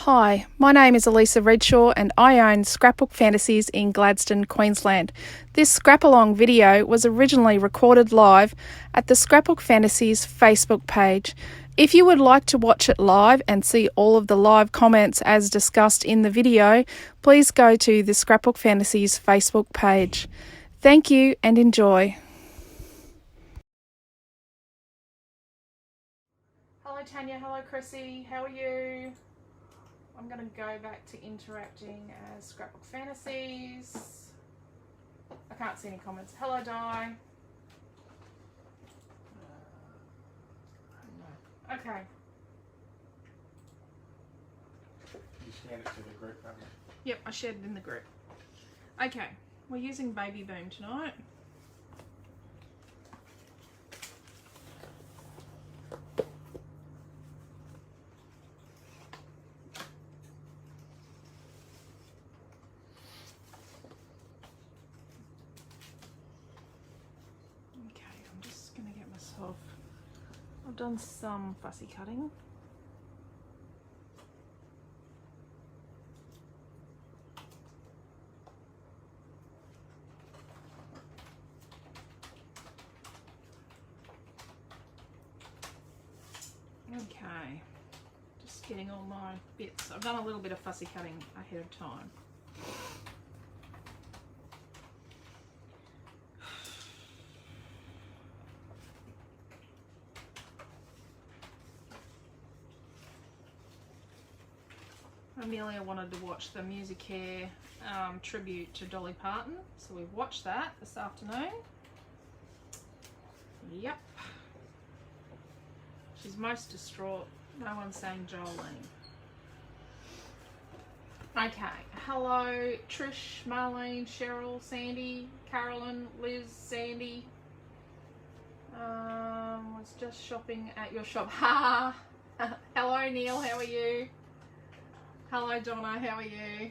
Hi, my name is Alicia Redshaw and I own Scrapbook Fantasies in Gladstone, Queensland. This scrap-along video was originally recorded live at the Scrapbook Fantasies Facebook page. If you would like to watch it live and see all of the live comments as discussed in the video, please go to the Scrapbook Fantasies Facebook page. Thank you and enjoy. Hello Tanya, hello Chrissy, how are you? I'm going to go back to interacting as Scrapbook Fantasies. I can't see any comments. Hello Di. No. Okay. You shared it to the group, haven't you? Yep, I shared it in the group. Okay, we're using Baby Boom tonight. I've done some fussy cutting. Okay, just getting all my bits. I've done a little bit of fussy cutting ahead of time. Amelia wanted to watch the Musicaire tribute to Dolly Parton, so we've watched that this afternoon. Yep. She's most distraught. No one's saying Jolene. Okay. Hello, Trish, Marlene, Cheryl, Sandy, Carolyn, Liz, Sandy. Was just shopping at your shop. Ha! Hello, Neil. How are you? Hello Donna, how are you?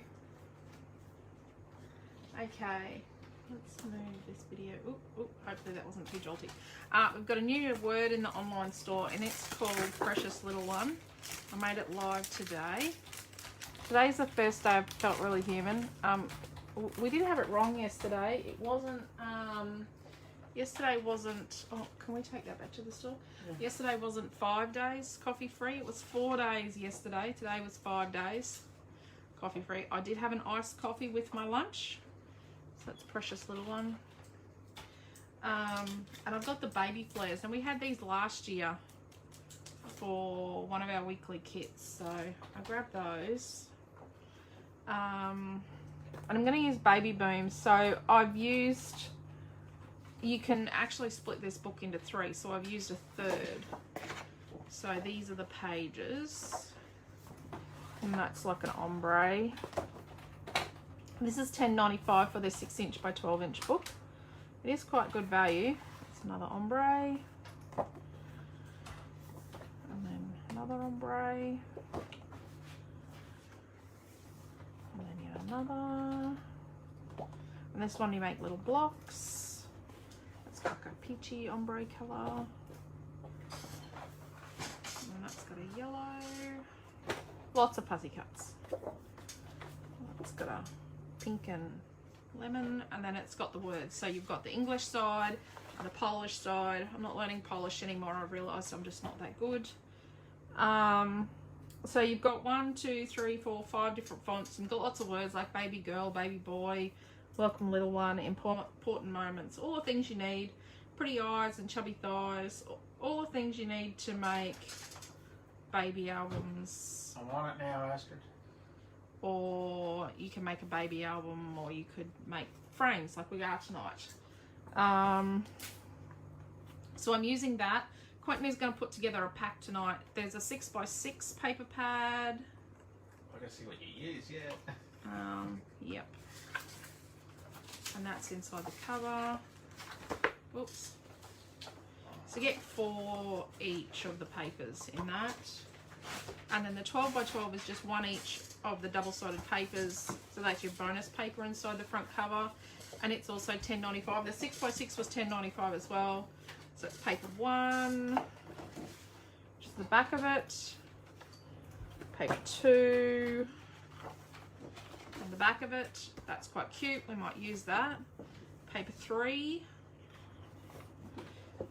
Okay, let's move this video. Ooh, hopefully that wasn't too jolty. We've got a new word in the online store and it's called Precious Little One. I made it live today. Today's the first day I felt really human. We did have it wrong yesterday. It wasn't, yesterday wasn't, oh, can we take that back to the store? Yeah. Yesterday wasn't 5 days coffee free. It was 4 days yesterday. Today was 5 days coffee free. I did have an iced coffee with my lunch. So that's Precious Little One. And I've got the baby flares. And we had these last year for one of our weekly kits. So I grabbed those. And I'm going to use Baby Boom. So I've used... You can actually split this book into 3, so I've used a third. So these are the pages, and that's like an ombre. This is $10.95 for the 6" by 12" book. It is quite good value. It's another ombre, and then another ombre, and then yet another. And this one you make little blocks. Like a peachy ombre colour, and that's got a yellow, lots of fuzzy cuts. It's got a pink and lemon, and then it's got the words. So you've got the English side and the Polish side. I'm not learning Polish anymore. I've realised I'm just not that good. So you've got 1, 2, 3, 4, 5 different fonts, and you've got lots of words like baby girl, baby boy, welcome little one, important moments, all the things you need, pretty eyes and chubby thighs, all the things you need to make baby albums. I'm on it now, Astrid. Or you can make a baby album, or you could make frames like we are tonight. So I'm using that. Quentin is going to put together a pack tonight. There's a 6 by 6 paper pad. I gotta see what you use, yeah. Yep. And that's inside the cover. Oops. So get 4 each of the papers in that. And then the 12 by 12 is just 1 each of the double-sided papers. So that's your bonus paper inside the front cover. And it's also $10.95. The 6 by 6 was $10.95 as well. So it's paper 1, which is the back of it. Paper 2. On the back of it, that's quite cute. We might use that. Paper 3.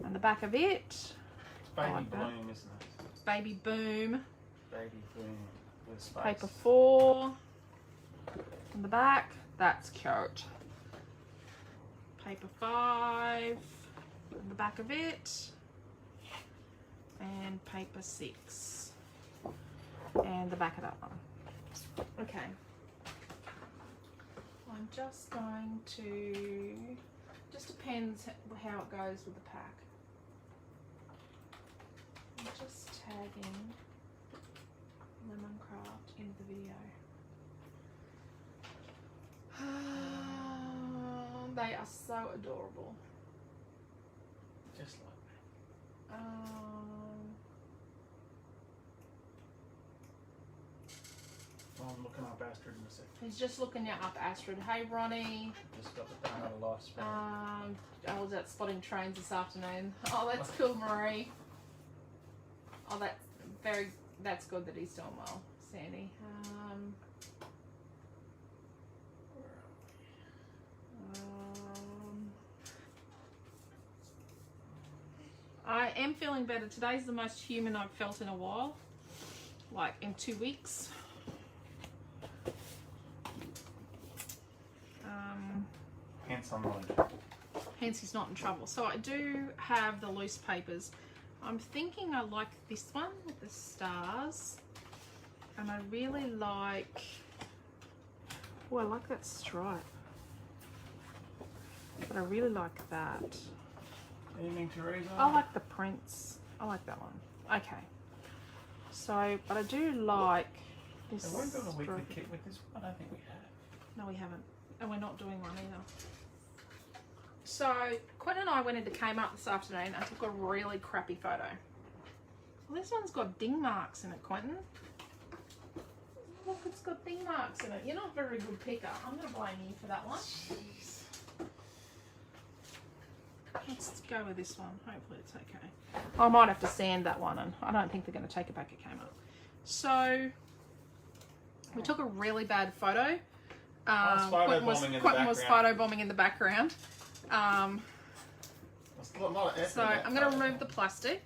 And the back of it. It's Baby like Boom, isn't it? Baby Boom. Baby Boom with space. Paper 4. On the back, that's cute. Paper 5. On the back of it. And paper 6. And the back of that one. Okay. I'm just going to, just depends how it goes with the pack. I'm just tagging Lemoncraft into the video. They are so adorable. Just like that. I'm looking up Astrid in a second. He's just looking up Astrid. Hey Ronnie. Just got the done out of lifespan. I was out spotting trains this afternoon. Oh, that's cool, Marie. Oh, that's good that he's doing well, Sandy. I am feeling better. Today's the most human I've felt in a while, like in 2 weeks. Hence I'm not in trouble. Hence he's not in trouble. So I do have the loose papers. I'm thinking I like this one with the stars. And I really like, oh, I like that stripe. But I really like that. Anything to read on? I like the prints. I like that one. Okay. So, but I do like this. Have we got a weekly stripe. kit with this one? I don't think we have. No, we haven't. And we're not doing one either. So, Quentin and I went into Kmart this afternoon and took a really crappy photo. Well, this one's got ding marks in it, Quentin. Look, it's got ding marks in it. You're not a very good picker. I'm going to blame you for that one. Jeez. Let's go with this one. Hopefully it's okay. I might have to sand that one, and I don't think they're going to take it back at Kmart. So, we took a really bad photo. Quentin was photobombing in the background. So I'm going to remove the plastic.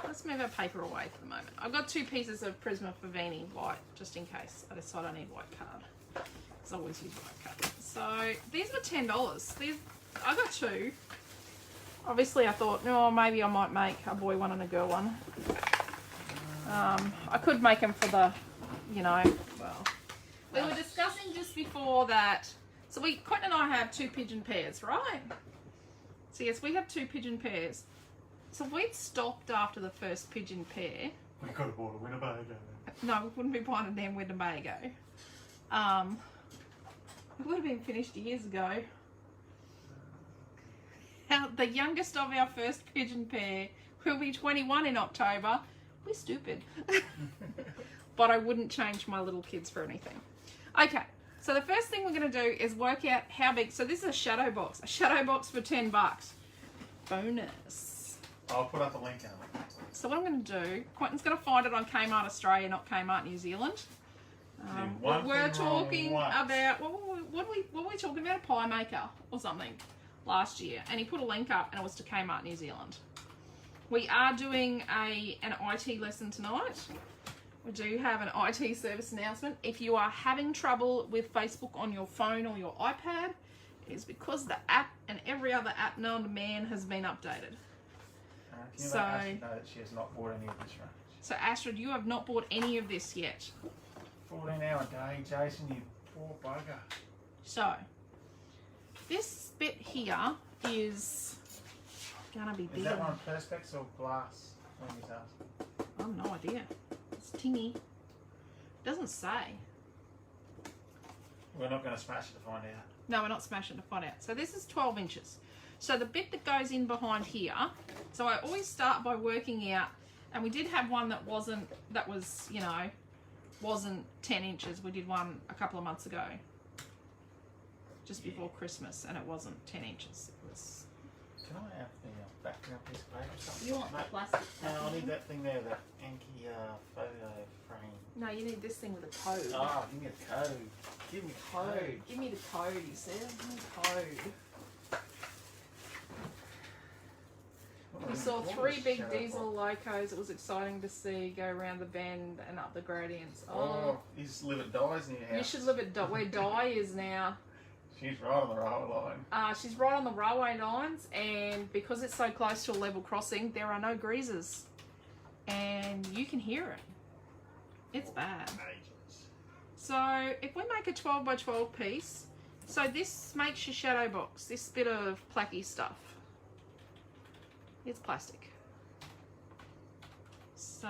Let's move our paper away for the moment. I've got 2 pieces of Prisma Favini white, just in case I decide I need white card. Because I always use white card. So these were $10. I got 2. Obviously I thought, no, maybe I might make a boy one and a girl one. I could make them for the, you know, well. We were discussing just before that, so Quentin and I have 2 pigeon pairs, right? So yes, we have 2 pigeon pairs. So we'd stopped after the first pigeon pair. We could have bought a Winnebago then. No, we wouldn't be buying a damn Winnebago. It would have been finished years ago. The youngest of our first pigeon pair will be 21 in October. We're stupid. But I wouldn't change my little kids for anything. Okay, so the first thing we're going to do is work out how big. So this is a shadow box for $10. Bonus. I'll put up a link in it. So what I'm going to do, Quentin's going to find it on Kmart Australia, not Kmart New Zealand. We're talking about, what were we talking about? A pie maker or something last year. And he put a link up and it was to Kmart New Zealand. We are doing an IT lesson tonight. We do have an IT service announcement. If you are having trouble with Facebook on your phone or your iPad, it is because the app and every other app known to man has been updated. Can you let Astrid know that she has not bought any of this range? So Astrid, you have not bought any of this yet. 14 hour day, Jason, you poor bugger. So, this bit here is gonna be big. Is that one perspex or glass? I have no idea. It's tingy. It doesn't say. We're not going to smash it to find out. No, we're not smashing to find out. So this is 12 inches. So the bit that goes in behind here, so I always start by working out, and we did have one that wasn't 10 inches. We did one a couple of months ago, just before Christmas, and it wasn't 10 inches. It was. Can I have the background piece of paper or something? You want the plastic? No, I need that thing there, that Anki photo frame No, you need this thing with a code. Oh, give me a code. Give me a code. Give me the code, he said. Give me the code. We saw 3 big diesel locos. It was exciting to see go around the bend and up the gradients. Oh, you just live at Dye's near your house. You should live at where Dye is now. She's right on the railway line. She's right on the railway lines, and because it's so close to a level crossing, there are no greasers. And you can hear it. It's bad. So if we make a 12 by 12 piece, so this makes your shadow box, this bit of placky stuff. It's plastic. So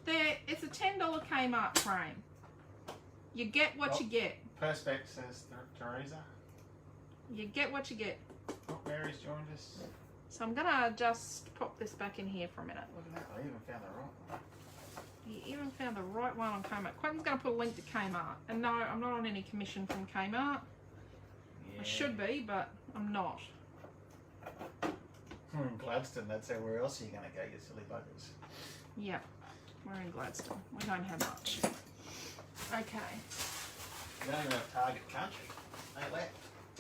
there, it's a $10 Kmart frame. You get what you get. Perspex says Teresa. You get what you get. Oh, Mary's joined us. So I'm gonna just pop this back in here for a minute. Look at that, I even found the right one. You even found the right one on Kmart. Quentin's gonna put a link to Kmart. And no, I'm not on any commission from Kmart. Yeah. I should be, but I'm not. Gladstone, that's where else are you going to go, you silly buggers? Yeah, we're in Gladstone. We don't have much. Okay. You don't even have Target Country. Ain't left.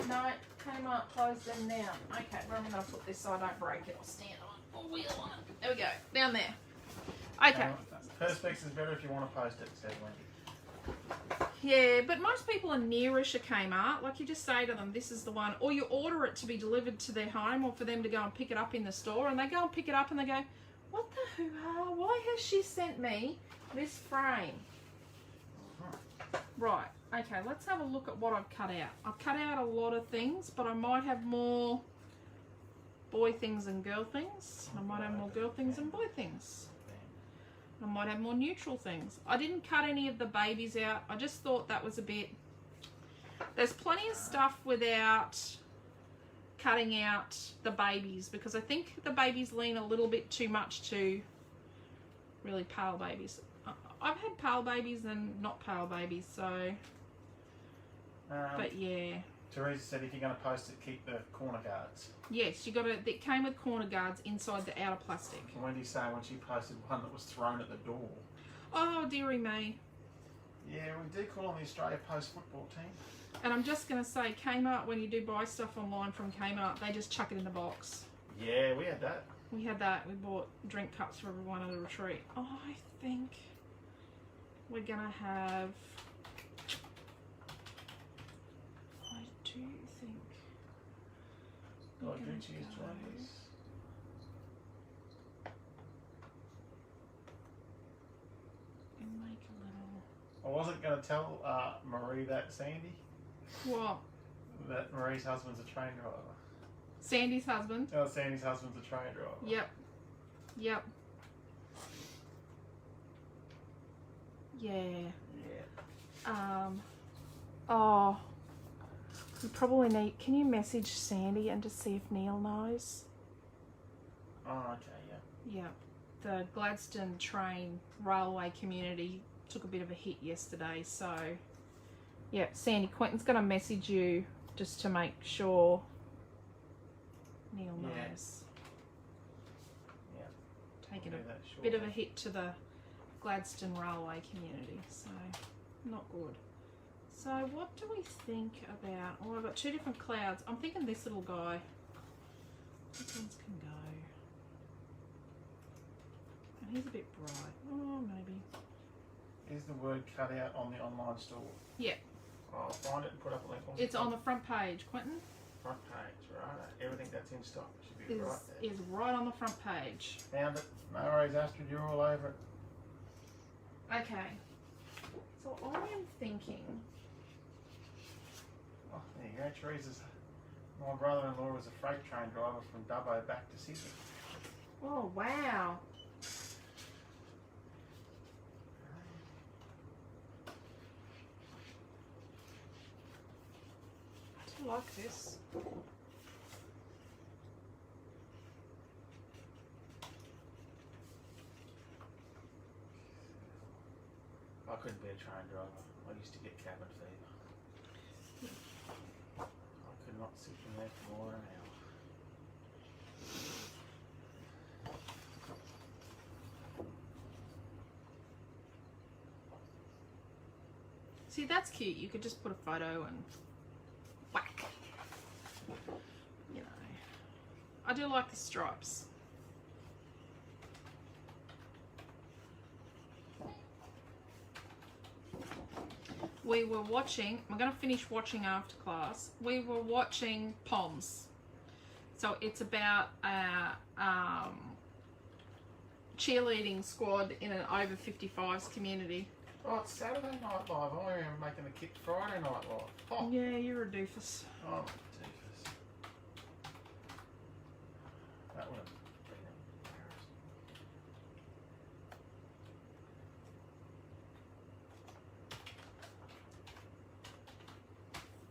No, Kmart closed them down. Okay, where am I going to put this so I don't break it or stand on or wheel on it? There we go, down there. Okay. Perspex is better if you want to post it, says Wendy. Yeah, but most people are nearish a Kmart. Like, you just say to them, this is the one, or you order it to be delivered to their home or for them to go and pick it up in the store, and they go and pick it up and they go, what the hoo-ha, why has she sent me this frame? Right, okay, let's have a look at what I've cut out. I've cut out a lot of things, but I might have more boy things and girl things. I might have more girl things and boy things. I might have more neutral things. I didn't cut any of the babies out. I just thought that was a bit... There's plenty of stuff without cutting out the babies, because I think the babies lean a little bit too much to really pale babies. I've had pale babies and not pale babies, so... but yeah. Teresa said if you're going to post it, keep the corner guards. Yes, you got to. It came with corner guards inside the outer plastic. And Wendy's saying when she posted one that was thrown at the door. Oh, dearie me. Yeah, we do call on the Australia Post football team. And I'm just going to say, Kmart, when you do buy stuff online from Kmart, they just chuck it in the box. Yeah, we had that. We had that. We bought drink cups for everyone at a retreat. Oh, I think we're going to have... I do think... Oh, Gucci is joining us. And make a little... I wasn't going to tell Marie that, Sandy. What? That Marie's husband's a train driver. Sandy's husband? Oh, Sandy's husband's a train driver. Yep. Yep. Yeah. Yeah. Oh. You probably need... Can you message Sandy and just see if Neil knows? Oh, okay, yeah. Yeah. The Gladstone train railway community took a bit of a hit yesterday, so... Yeah, Sandy, Quentin's going to message you just to make sure Neil knows. Yeah. Taking a bit of a hit to the Gladstone railway community, so not good. So what do we think about... Oh, I've got two different clouds. I'm thinking this little guy. Which ones can go? And he's a bit bright. Oh, maybe. Is the word cut out on the online store? Yeah. I'll find it and put up a link. It's on the front page, Quentin. Front page, right. Everything that's in stock should be right there. Is right on the front page. Found it. No worries, Astrid, you're all over it. Okay. So I am thinking... Oh, there you go. Teresa's... My brother-in-law was a freight train driver from Dubbo back to Sydney. Oh, wow. I do like this. I couldn't be a train driver. I used to get cabin fever. I could not sit in there for more than an hour. See, that's cute. You could just put a photo and whack. You know, I do like the stripes. We were watching, I'm going to finish watching after class. We were watching Poms. So it's about a cheerleading squad in an over 55s community. Oh, it's Saturday Night Live. I remember making the kick Friday Night Live. Oh. Yeah, you're a doofus. Oh, doofus. That would have been embarrassing.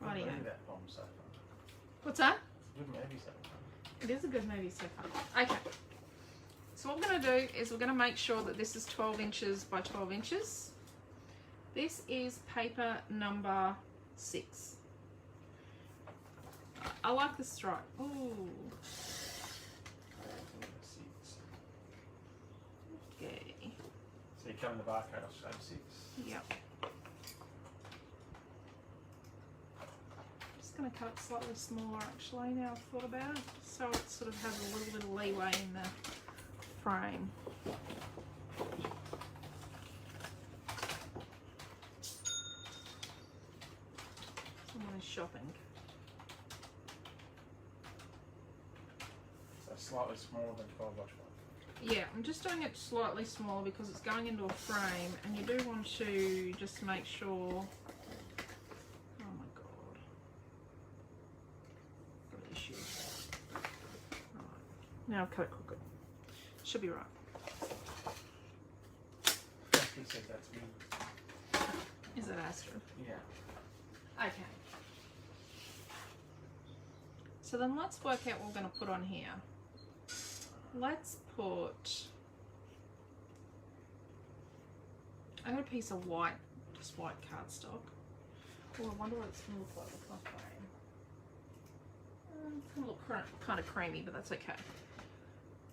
Rightio. Good movie, that bomb so far. What's that? It's a good movie so far. It is a good movie so far. Okay. So what we're going to do is we're going to make sure that this is 12 inches by 12 inches. This is paper number 6. I like the stripe. Ooh. Okay. So you come in the barcode off shape 6. Yep. Just going to cut it slightly smaller actually now I've thought about it. So it sort of has a little bit of leeway in the frame. Someone is shopping. So slightly smaller than 12 by 12. Yeah, I'm just doing it slightly smaller because it's going into a frame and you do want to just make sure. Oh my god. Got issues. Right. Now I've cut it crooked. Should be right. He said that's me. Is it Astrid? Yeah. Okay. So then let's work out what we're going to put on here. Let's put, I got a piece of white, just white cardstock. Oh, I wonder what it's going to look like with my frame. It's going to look kind of creamy, but that's okay.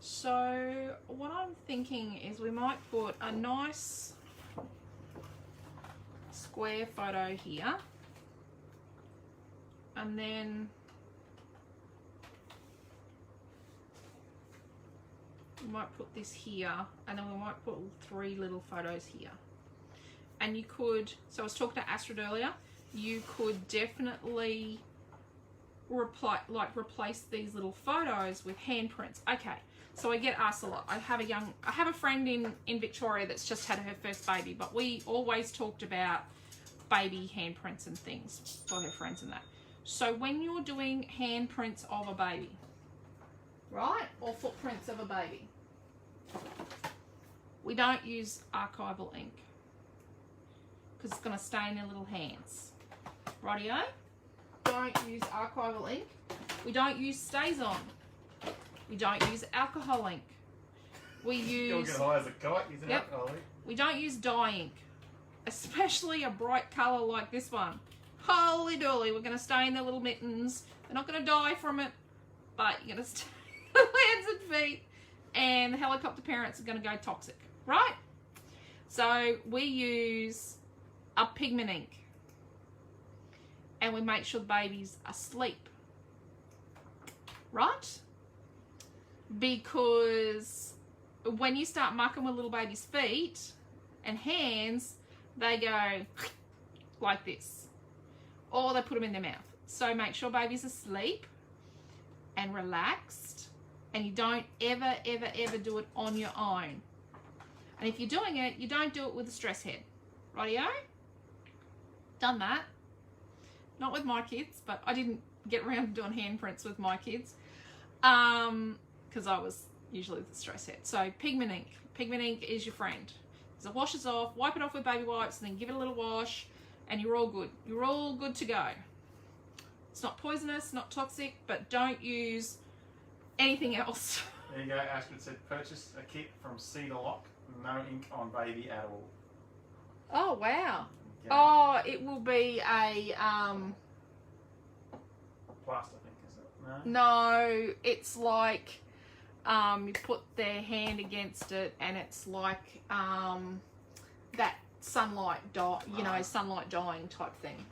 So what I'm thinking is we might put a nice square photo here, and then we might put this here, and then we might put 3 little photos here. And you could, so I was talking to Astrid earlier, you could definitely replace these little photos with handprints. Okay, so I get asked a lot. I have a friend in Victoria that's just had her first baby, but we always talked about baby handprints and things for her friends and that. So when you're doing handprints of a baby, right, or footprints of a baby, we don't use archival ink because it's going to stain their little hands. Rightio? Don't use archival ink. We don't use StazOn. We don't use alcohol ink. We use... You'll get high as a kite using Yep. alcohol ink. We don't use dye ink, especially a bright colour like this one. Holy dooly, we're going to stain their little mittens. They're not going to die from it, but you're going to stain their hands and feet, and the helicopter parents are going to go toxic, right? So we use a pigment ink, and we make sure the baby's asleep, right? Because when you start mucking with little baby's feet and hands, they go like this, or they put them in their mouth. So make sure baby's asleep and relaxed, and you don't ever do it on your own. And if you're doing it, you don't do it with a stress head. Rightio? Done that. Not with my kids, but I didn't get around to doing handprints with my kids because I was usually with the stress head. So pigment ink. Pigment ink is your friend. So it washes off, wipe it off with baby wipes, and then give it a little wash, and you're all good. You're all good to go. It's not poisonous, not toxic, but don't use anything else. There you go. Astrid said purchase a kit from Cedar Lock. No ink on baby at all. Oh, wow. Yeah. Oh, it will be a... Plastic ink, is it? No? No, it's like you put their hand against it, and it's like that sunlight dye, you know, sunlight dyeing type thing.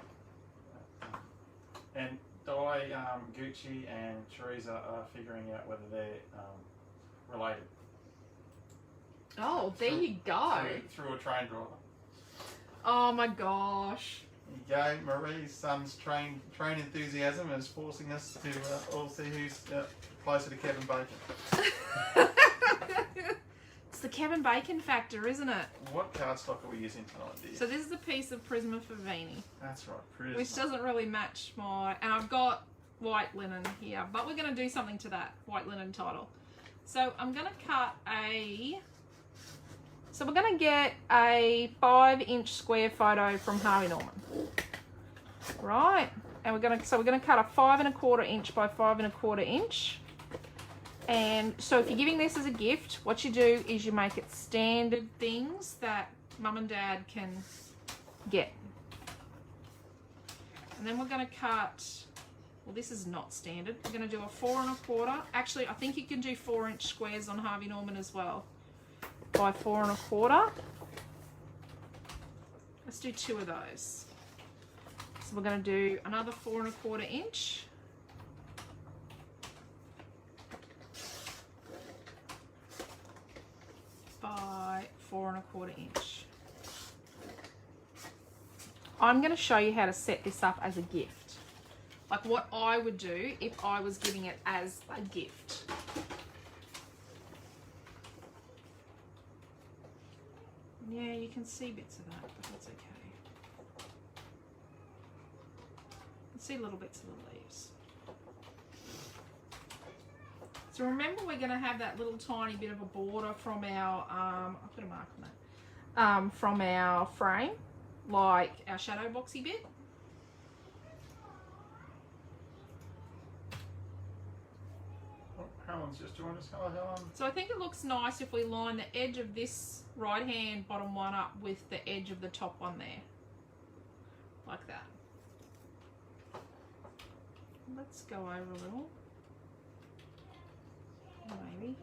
And Gucci and Teresa are figuring out whether they're related. Oh, there you go. Through a train driver. Oh my gosh. There you go. Marie's son's train enthusiasm is forcing us to all see who's closer to Kevin Bacon. It's the Kevin Bacon factor, isn't it? What cardstock are we using tonight, dear? So this is a piece of Prisma Favini. That's right, Prisma. Which doesn't really match my... And I've got white linen here, but we're going to do something to that white linen title. So I'm going to cut a... So we're going to get a 5-inch square photo from Harvey Norman. Right. And we're going to cut a 5 1/4 inch by 5 1/4 inch. And so if you're giving this as a gift, what you do is you make it standard things that mum and dad can get. And then we're going to cut, well, this is not standard. We're going to do a 4 1/4. Actually, I think you can do 4-inch squares on Harvey Norman as well. By 4 1/4. Let's do 2 of those. So we're going to do another 4 1/4 inch. By 4 1/4 inch. I'm going to show you how to set this up as a gift. Like what I would do if I was giving it as a gift. Yeah, you can see bits of that, but that's okay. You can see little bits of the leaves. So remember, we're going to have that little tiny bit of a border from our, I'll put a mark on that, from our frame, like our shadow boxy bit. Helen's just joined us. Hello, Helen. So I think it looks nice if we line the edge of this right hand bottom one up with the edge of the top one there. Like that. Let's go over a little. Maybe.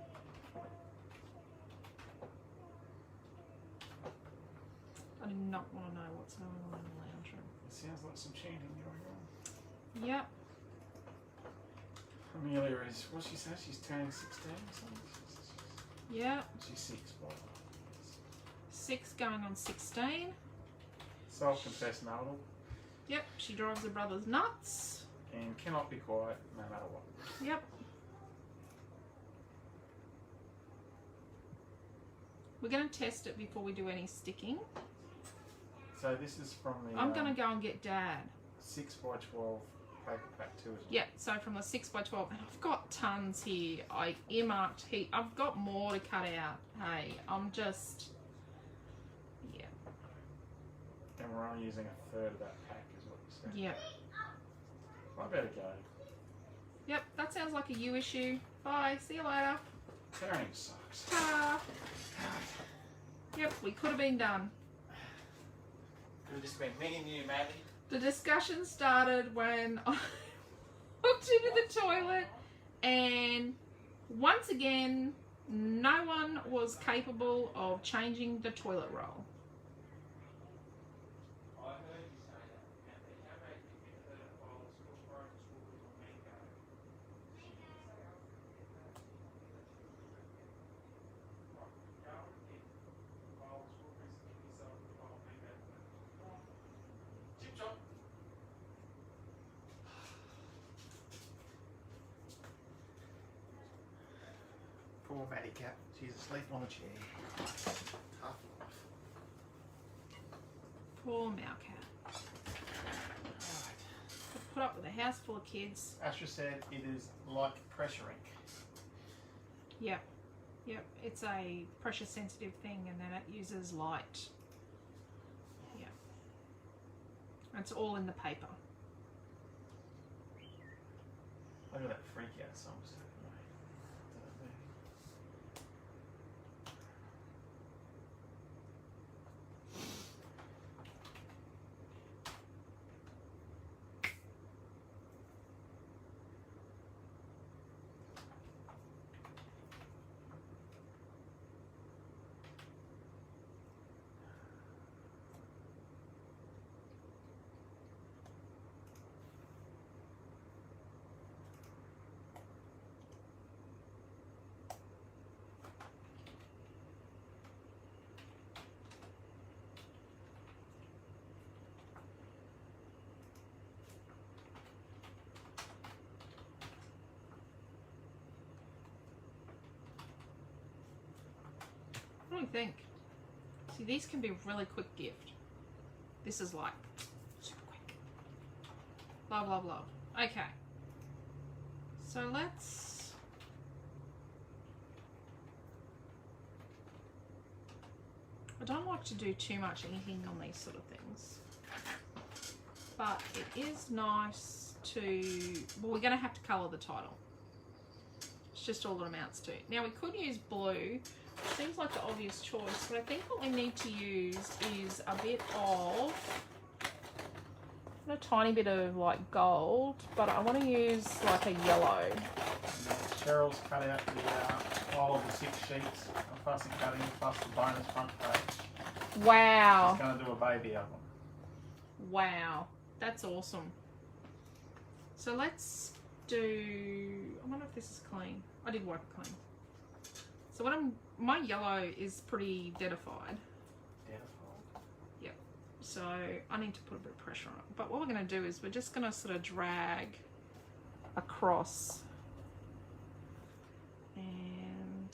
I do not want to know what's going on in the lounge room. It sounds like some chanting going on. Yep. Amelia is, what she says, she's turning 16 or something? Yep. She's 6, by the way. 6 going on 16. Self-confessed know-it-all. Yep, she drives her brothers nuts. And cannot be quiet no matter what. Yep. We're going to test it before we do any sticking. So this is from the... I'm going to go and get Dad. 6 by 12 paper pack 2. Yeah, so from the 6 by 12, and I've got tons here. I earmarked heat. I've got more to cut out. Hey, I'm just... Yeah. And we're only using a third of that pack is what you said. Yep. I better go. Yep, that sounds like a you issue. Bye, see you later. Tearing sucks. Ta. Yep, we could have been done. Could have just been me and you, Maddie. The discussion started when I walked into the toilet, and once again, no one was capable of changing the toilet roll. Poor Maddie Cat. She's asleep on a chair. Tough life. Poor Meowcat. Put up with a house full of kids. Astra said it is like pressure ink. Yep. Yep. It's a pressure sensitive thing, and then it uses light. Yep. It's all in the paper. Look at that freak out song. do you think? See, these can be a really quick gift. This is like super quick. Love, love, love. Okay. So let's... I don't like to do too much inking on these sort of things. But it is nice to... Well, we're going to have to colour the title. It's just all it amounts to. Now, we could use blue. Seems like the obvious choice, but I think what we need to use is a bit of... a tiny bit of like gold, but I want to use like a yellow. Cheryl's cut out the all of the 6 sheets of fussy cutting plus the bonus front page. Wow. She's going to do a baby album. Wow. That's awesome. So let's do... I wonder if this is clean. I did wipe it clean. So what my yellow is pretty deadified. Yep. So I need to put a bit of pressure on it. But what we're going to do is we're just going to sort of drag across. And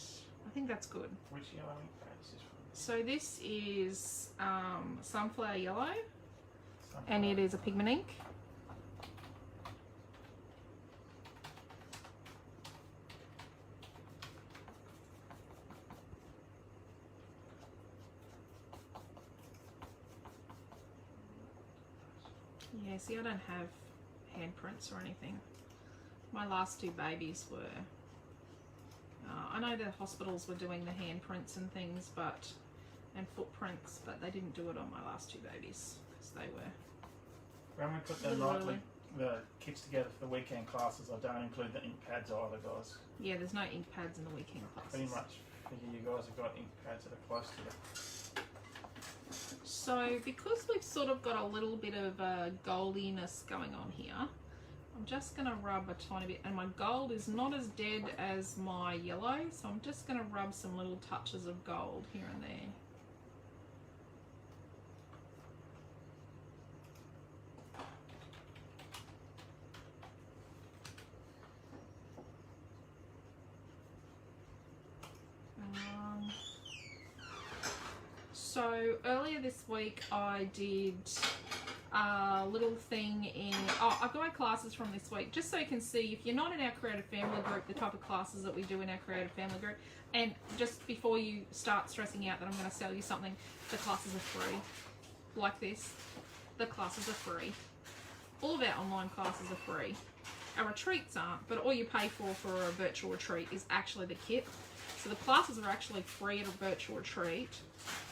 I think that's good. Which yellow ink pad is this from? So this is sunflower yellow. And it is a pigment ink. Yeah, see, I don't have handprints or anything. My last 2 babies were... I know the hospitals were doing the handprints and things, and footprints, but they didn't do it on my last 2 babies because they were... When we put the kits together for the weekend classes, I don't include the ink pads either, guys. Yeah, there's no ink pads in the weekend classes. Pretty much figure you guys have got ink pads that are close to it. So because we've sort of got a little bit of goldiness going on here, I'm just going to rub a tiny bit, and my gold is not as dead as my yellow, so I'm just going to rub some little touches of gold here and there. So earlier this week I did a little thing in, I've got my classes from this week, just so you can see, if you're not in our creative family group, the type of classes that we do in our creative family group. And just before you start stressing out that I'm going to sell you something, the classes are free. Like this, the classes are free. All of our online classes are free. Our retreats aren't, but all you pay for a virtual retreat is actually the kit. So the classes are actually free at a virtual retreat,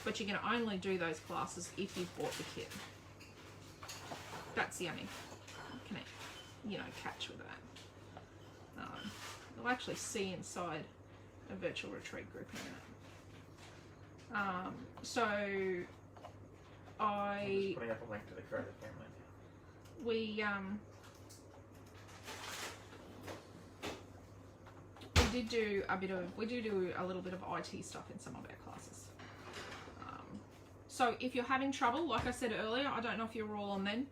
but you can only do those classes if you've bought the kit. That's the only catch with that. You'll actually see inside a virtual retreat group in a minute. So I'm just putting up a link to the creative family. We do a little bit of IT stuff in some of our classes. So if you're having trouble, like I said earlier, I don't know if you're all on then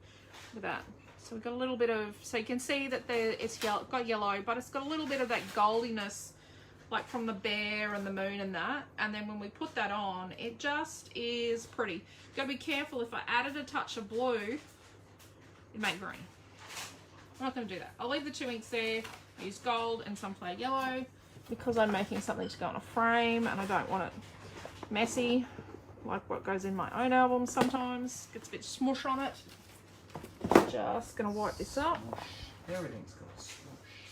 with that. So we've got a little bit of, so you can see that it's got yellow, but it's got a little bit of that goldiness, like from the bear and the moon and that. And then when we put that on, it just is pretty. Gotta be careful, if I added a touch of blue, it'd make green. I'm not gonna do that. I'll leave the 2 inks there. Use gold and sunflower yellow because I'm making something to go on a frame and I don't want it messy like what goes in my own albums sometimes. Gets a bit smush on it. Just gonna wipe this up. Everything's got smush.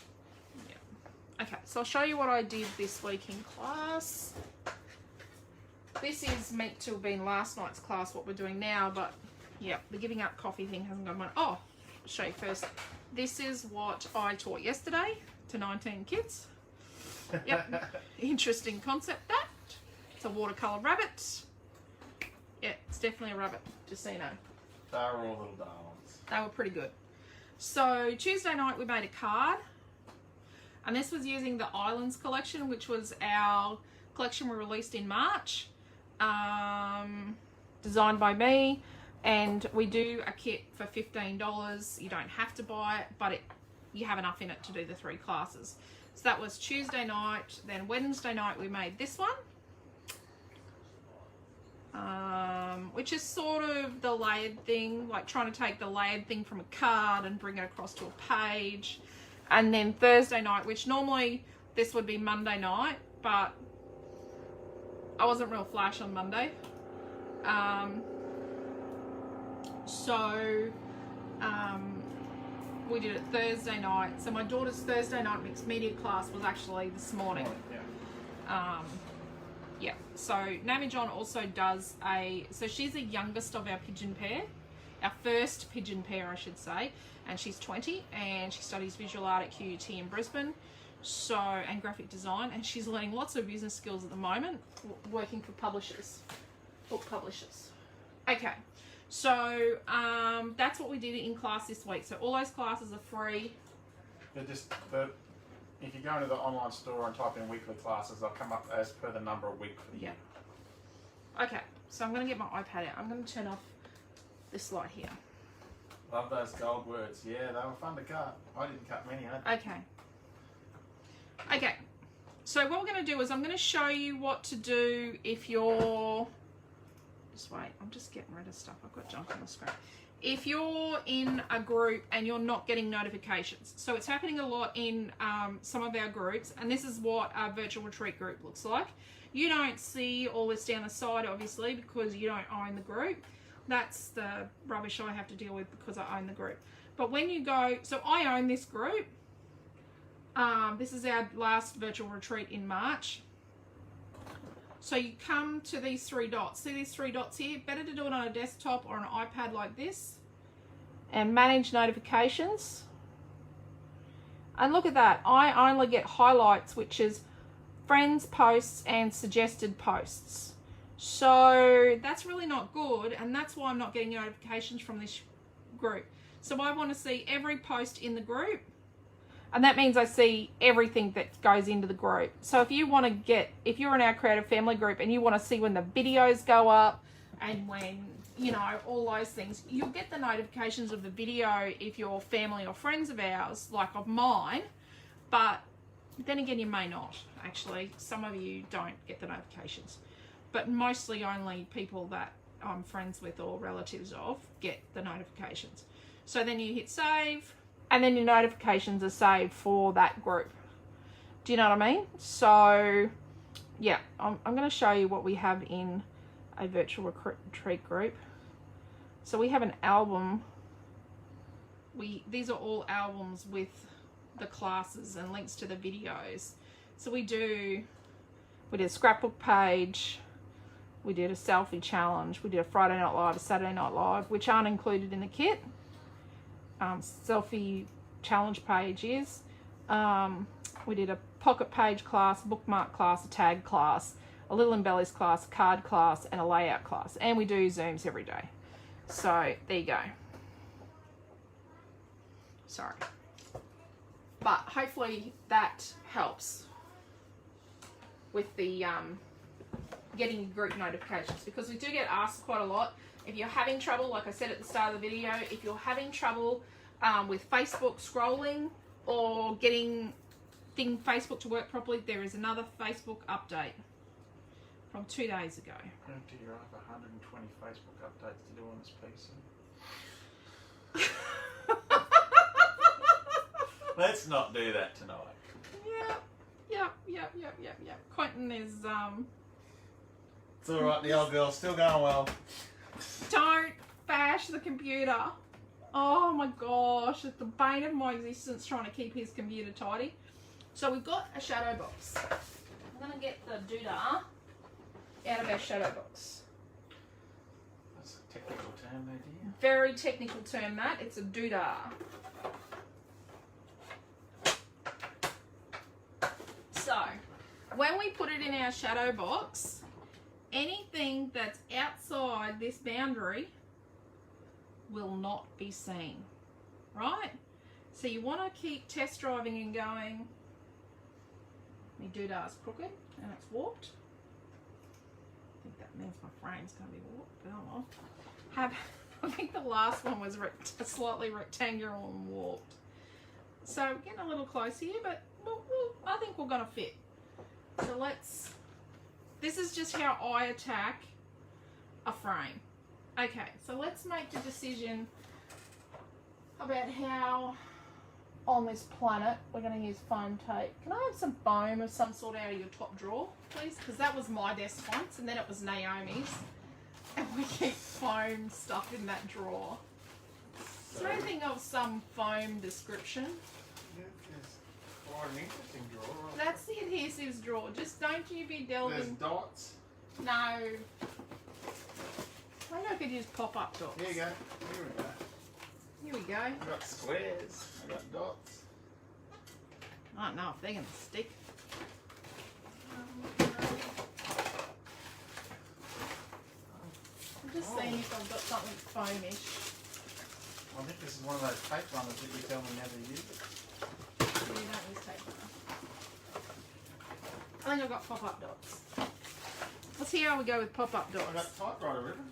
Yeah. Okay, so I'll show you what I did this week in class. This is meant to have been last night's class, what we're doing now, but yeah, the giving up coffee thing hasn't gone on. Oh, I'll show you first. This is what I taught yesterday to 19 kids. Yep, interesting concept that. It's a watercolour rabbit. Yeah, it's definitely a rabbit, just so you know. They were all little darlings. They were pretty good. So Tuesday night we made a card. And this was using the Islands collection, which was our collection we released in March. Designed by me. And we do a kit for $15. You don't have to buy it, but you have enough in it to do the 3 classes. So that was Tuesday night. Then Wednesday night we made this one. which is sort of the layered thing, like trying to take the layered thing from a card and bring it across to a page. And then Thursday night, which normally this would be Monday night, but I wasn't real flash on Monday. We did it Thursday night. So my daughter's Thursday night mixed media class was actually this morning. Yeah. So Nami John also does so she's the youngest of our pigeon pair, our first pigeon pair, I should say, and she's 20 and she studies visual art at QUT in Brisbane, so, and graphic design, and she's learning lots of business skills at the moment, working for publishers, book publishers. Okay. So that's what we did in class this week. So all those classes are free. If you go into the online store and type in weekly classes, they'll come up as per the number of week for the year. Okay, so I'm going to get my iPad out. I'm going to turn off this light here. Love those gold words. Yeah, they were fun to cut. I didn't cut many. Okay. So what we're going to do is I'm going to show you what to do if you're... Just wait, I'm just getting rid of stuff. I've got junk on the screen. If you're in a group and you're not getting notifications. So it's happening a lot in some of our groups, and this is what our virtual retreat group looks like. You don't see all this down the side, obviously, because you don't own the group. That's the rubbish I have to deal with because I own the group. But when you go, so I own this group. This is our last virtual retreat in March. So you come to these three dots. See these three dots here? Better to do it on a desktop or an iPad like this. And manage notifications. And look at that. I only get highlights, which is friends, posts, and suggested posts. So that's really not good. And that's why I'm not getting notifications from this group. So I want to see every post in the group. And that means I see everything that goes into the group. So if you want to get, if you're in our creative family group and you want to see when the videos go up and when, you know, all those things, you'll get the notifications of the video if you're family or friends of ours, like of mine. But then again, you may not, actually. Some of you don't get the notifications. But mostly only people that I'm friends with or relatives of get the notifications. So then you hit save. And then your notifications are saved for that group. Do you know what I mean? So, yeah, I'm going to show you what we have in a virtual retreat group. So we have an album. These are all albums with the classes and links to the videos. So we did a scrapbook page. We did a selfie challenge. We did a Friday Night Live, a Saturday Night Live, which aren't included in the kit. Selfie challenge page is. We did a pocket page class, bookmark class, a tag class, a little embellish class, a card class, and a layout class. And we do Zooms every day. So there you go. Sorry. But hopefully that helps with the getting group notifications, because we do get asked quite a lot. If you're having trouble, like I said at the start of the video, if you're having trouble with Facebook scrolling or getting Facebook to work properly, there is another Facebook update from 2 days ago. Do you have 120 Facebook updates to do on this PC? Let's not do that tonight. Yeah. Quentin is It's alright, the old girl's still going well. Don't bash the computer. Oh my gosh, it's the bane of my existence trying to keep his computer tidy. So we've got a shadow box. I'm going to get the doodah out of our shadow box. That's a technical term there, dear. Very technical term, that. It's a doodah. So, when we put it in our shadow box, anything that's outside this boundary will not be seen, right? So you want to keep test driving and going. My doodah's crooked and it's warped. I think that means my frame's going to be warped, but oh well. I think the last one was slightly rectangular and warped. So getting a little close here, but I think we're going to fit. So this is just how I attack a frame. Okay, so let's make the decision about how on this planet we're going to use foam tape. Can I have some foam of some sort out of your top drawer, please? Because that was my desk once, and then it was Naomi's. And we keep foam stuff in that drawer. Is there anything of some foam description? It's quite an interesting drawer. Right? That's the adhesives drawer. Just don't you be delving... There's dots. No. Maybe I could use pop-up dots. Here you go. Here we go. Here we go. I've got squares. I've got dots. I don't know if they're going to stick. I'm just seeing if I've got something foamish. I think this is one of those tape runners that you tell me never use. Yeah, you don't use tape runner. I think I've got pop-up dots. Let's see how we go with pop-up dots. I've got typewriter ribbon.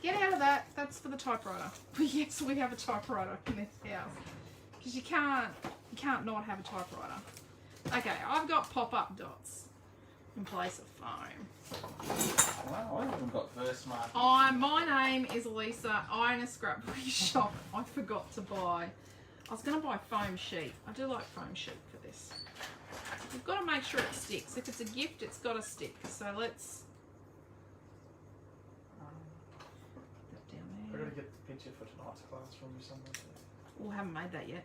Get out of that. That's for the typewriter. Yes, we have a typewriter in this house. Because you can't not have a typewriter. Okay, I've got pop-up dots in place of foam. Wow, I haven't got verse mark. My name is Lisa. I own a scrapbook shop. I forgot to buy. I was going to buy foam sheet. I do like foam sheet for this. We've got to make sure it sticks. If it's a gift, it's got to stick. So let's... Put that down I've there. got to get the picture for tonight's class from you somewhere. We haven't made that yet.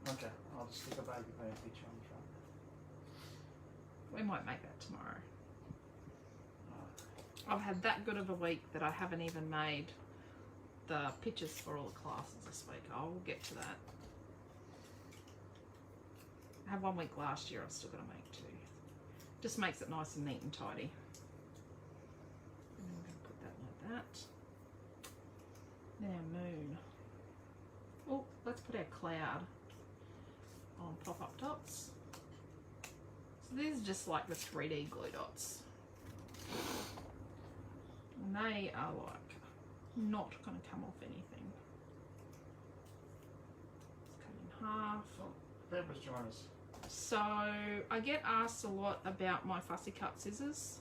Okay, I'll just stick a baby boom picture on the front. We might make that tomorrow. I've had that good of a week that I haven't even made the pictures for all the classes this week. I will get to that. I had 1 week last year. I've still got to make 2. Just makes it nice and neat and tidy. And I'm going to put that like that. Then our moon. Oh, let's put our cloud on pop-up dots. So these are just like the 3D glue dots. And they are like not going to come off anything. Let's cut in half. Deborah's joined us. So I get asked a lot about my fussy cut scissors.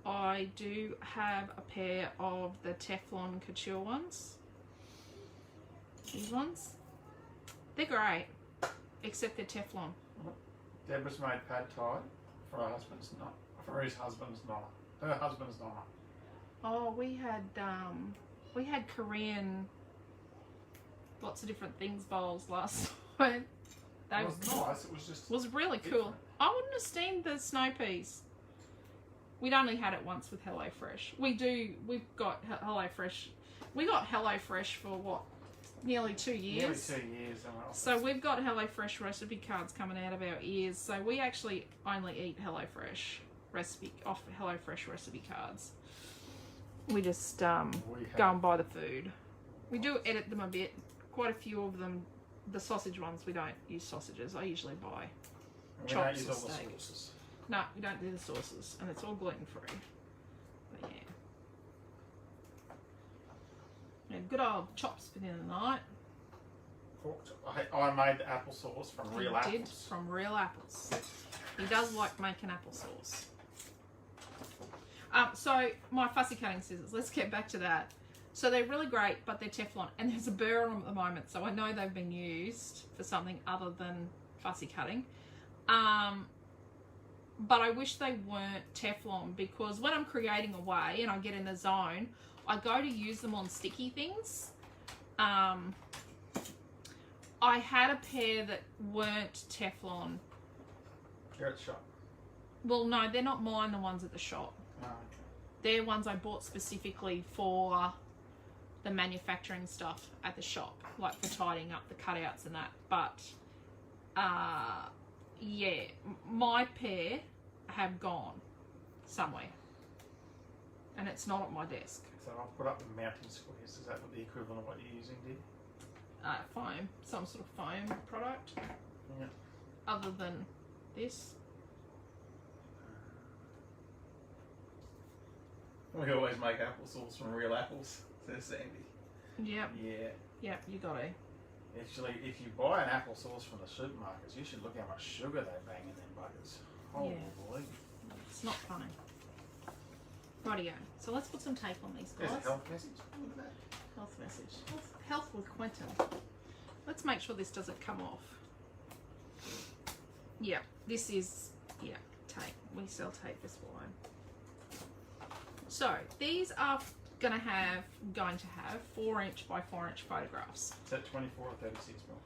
I do have a pair of the Teflon Couture ones. These ones. They're great, except they're Teflon. Deborah's made pad thai for her husband's not for his husband's not her husband's not. Oh, we had Korean, lots of different things bowls last night. It was nice. It was just really different. cool. I wouldn't have steamed the snow peas. We'd only had it once with HelloFresh. We've got HelloFresh. We got HelloFresh for what? Nearly 2 years. Nearly 2 years. So we've got HelloFresh recipe cards coming out of our ears. So we actually only eat HelloFresh recipe cards. We just go and buy the food. We do edit them a bit. Quite a few of them. The sausage ones, we don't use sausages. I usually buy chops or steak. No, we don't do the sauces, and it's all gluten free. But yeah, good old chops for dinner tonight. I made the applesauce from real apples. Did from real apples. He does like making applesauce. So my fussy cutting scissors. Let's get back to that. So they're really great, but they're Teflon, and there's a burr on them at the moment. So I know they've been used for something other than fussy cutting. But I wish they weren't Teflon, because when I'm creating a way and I get in the zone, I go to use them on sticky things. I had a pair that weren't Teflon. You're at the shop. Well, no, they're not mine, the ones at the shop. Oh, okay. They're ones I bought specifically for the manufacturing stuff at the shop, like for tidying up the cutouts and that. But yeah, my pair have gone somewhere, and it's not at my desk. So I'll put up the mounting squares. Is that what the equivalent of what you're using did? Foam, some sort of foam product. Yeah. Other than this. We always make applesauce from real apples, says Sandy. Yep. Yeah. Yep, you got to. Actually, if you buy an applesauce from the supermarkets, you should look how much sugar they bang in them buggers. Holy Yeah. boy. It's not funny. Rightio. So let's put some tape on these guys. There's a health message. Look at that. Health message. Health with Quentin. Let's make sure this doesn't come off. Yeah, this is, yeah, tape. We sell tape this wide. So these are going to have 4" by 4" photographs. Is that 24 or 36 milk?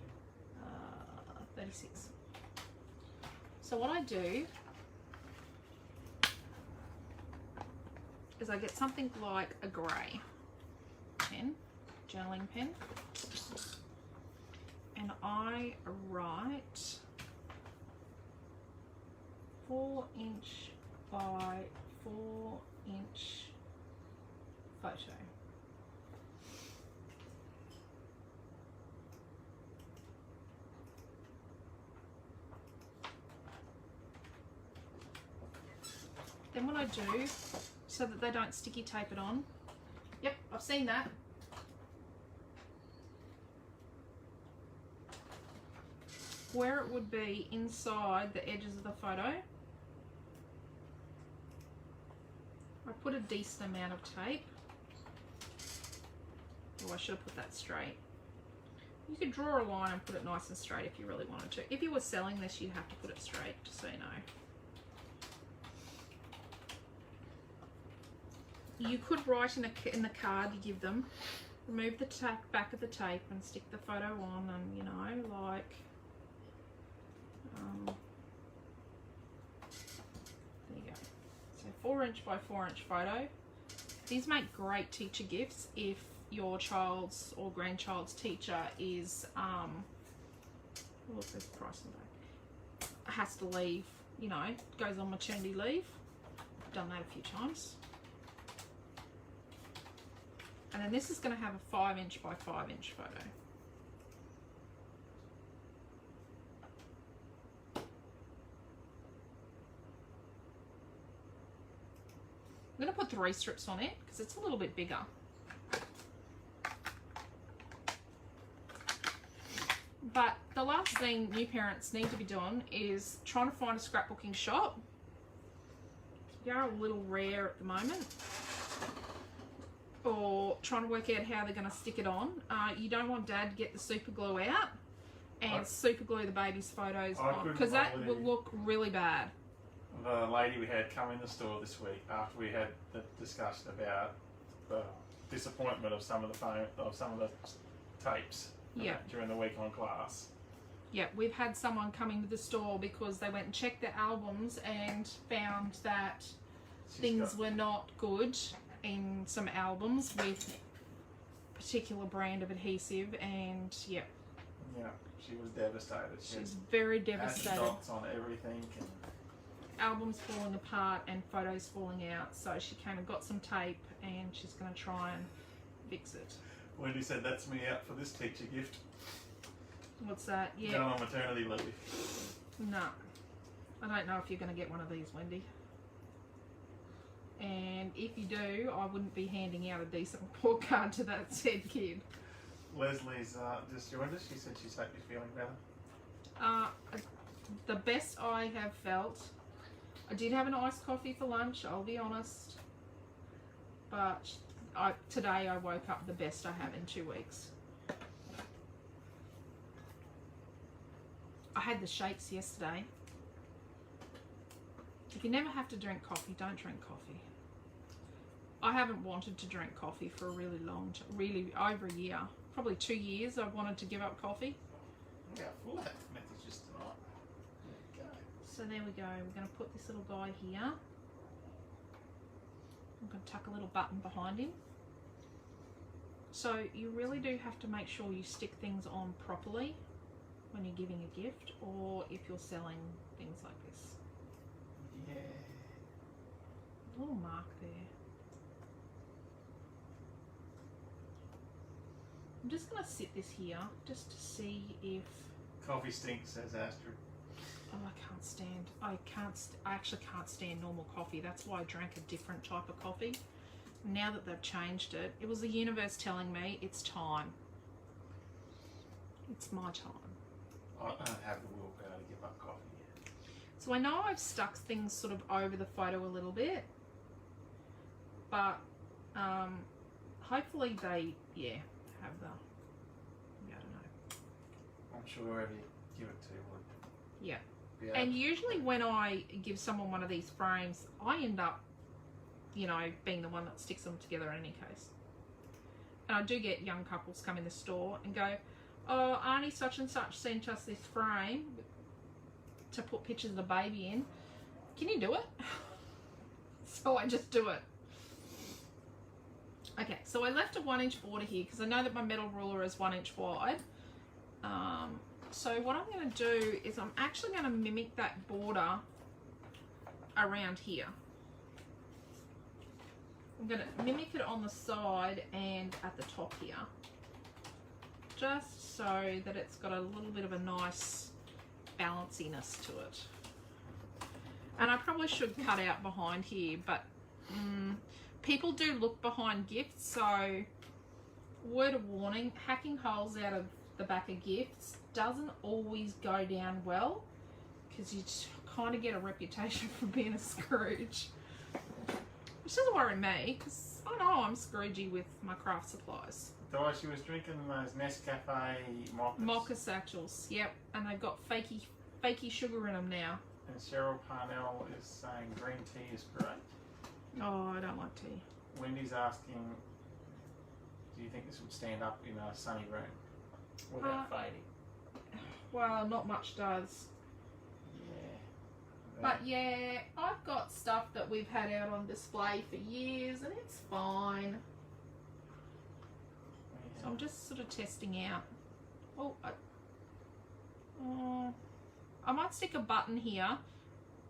36. So what I do is I get something like a grey pen, journaling pen, and I write 4" by 4" photo. Then what I do, so that they don't sticky tape it on. Yep, I've seen that. Where it would be inside the edges of the photo, I put a decent amount of tape. Oh, I should have put that straight. You could draw a line and put it nice and straight if you really wanted to. If you were selling this, you'd have to put it straight, just so you know. You could write in the card you give them, remove the back of the tape and stick the photo on, and you know, like, there you go. So 4" by 4" photo. These make great teacher gifts if your child's or grandchild's teacher is, what's this price on that? Has to leave, you know, goes on maternity leave. I've done that a few times. And then this is going to have a 5" by 5" photo. I'm going to put 3 strips on it because it's a little bit bigger. But the last thing new parents need to be doing is trying to find a scrapbooking shop. They're a little rare at the moment. Or trying to work out how they're going to stick it on. You don't want Dad to get the super glue out and super glue the baby's photos on, because that will look really bad. The lady we had come in the store this week after we had the discussion about the disappointment of some of the tapes. Yeah. During the week on class. Yeah, we've had someone come into the store because they went and checked their albums and found that things were not good in some albums with a particular brand of adhesive, and yeah, she was devastated. She's very devastated. Dots on everything, and albums falling apart and photos falling out. So she came and got some tape, and she's going to try and fix it. Wendy said, "That's me out for this teacher gift." What's that? Yeah. Going on maternity leave. No, I don't know if you're going to get one of these, Wendy. And if you do, I wouldn't be handing out a decent report card to that said kid. Leslie's just joined us. She said she's hope you're feeling better. The best I have felt. I did have an iced coffee for lunch, I'll be honest. But today I woke up the best I have in 2 weeks. I had the shakes yesterday. If you never have to drink coffee, don't drink coffee. I haven't wanted to drink coffee for a really long time, really over a year. Probably 2 years I've wanted to give up coffee. Yeah, full health messages tonight. There you go. So there we go. We're going to put this little guy here. I'm going to tuck a little button behind him. So you really do have to make sure you stick things on properly when you're giving a gift, or if you're selling things like this. Yeah. A little mark there. I'm just going to sit this here just to see if... Coffee stinks, says Astrid. Oh, I actually can't stand normal coffee. That's why I drank a different type of coffee. Now that they've changed it, it was the universe telling me it's time. It's my time. I don't have the willpower to give up coffee yet. So I know I've stuck things sort of over the photo a little bit, but hopefully they, have the, I don't know. I'm sure whoever you give it to would. Yeah. be able And to- usually when I give someone one of these frames, I end up, being the one that sticks them together in any case. And I do get young couples come in the store and go, oh, Auntie such and such sent us this frame to put pictures of the baby in. Can you do it? So I just do it. Okay, so I left a 1-inch border here because I know that my metal ruler is 1 inch wide. So what I'm going to do is I'm actually going to mimic that border around here. I'm going to mimic it on the side and at the top here, just so that it's got a little bit of a nice balanciness to it. And I probably should cut out behind here, but people do look behind gifts, so word of warning, hacking holes out of the back of gifts doesn't always go down well, because you kind of get a reputation for being a Scrooge. Which doesn't worry me, because I know I'm Scroogey with my craft supplies. Though she was drinking those Nescafe mochas. Mocha satchels, yep, and they've got fakey sugar in them now. And Cheryl Parnell is saying green tea is great. Oh, I don't like tea. Wendy's asking, do you think this would stand up in a sunny room without fading? Well, not much does. Yeah. But yeah, I've got stuff that we've had out on display for years and it's fine. So I'm just sort of testing out. Oh, I might stick a button here.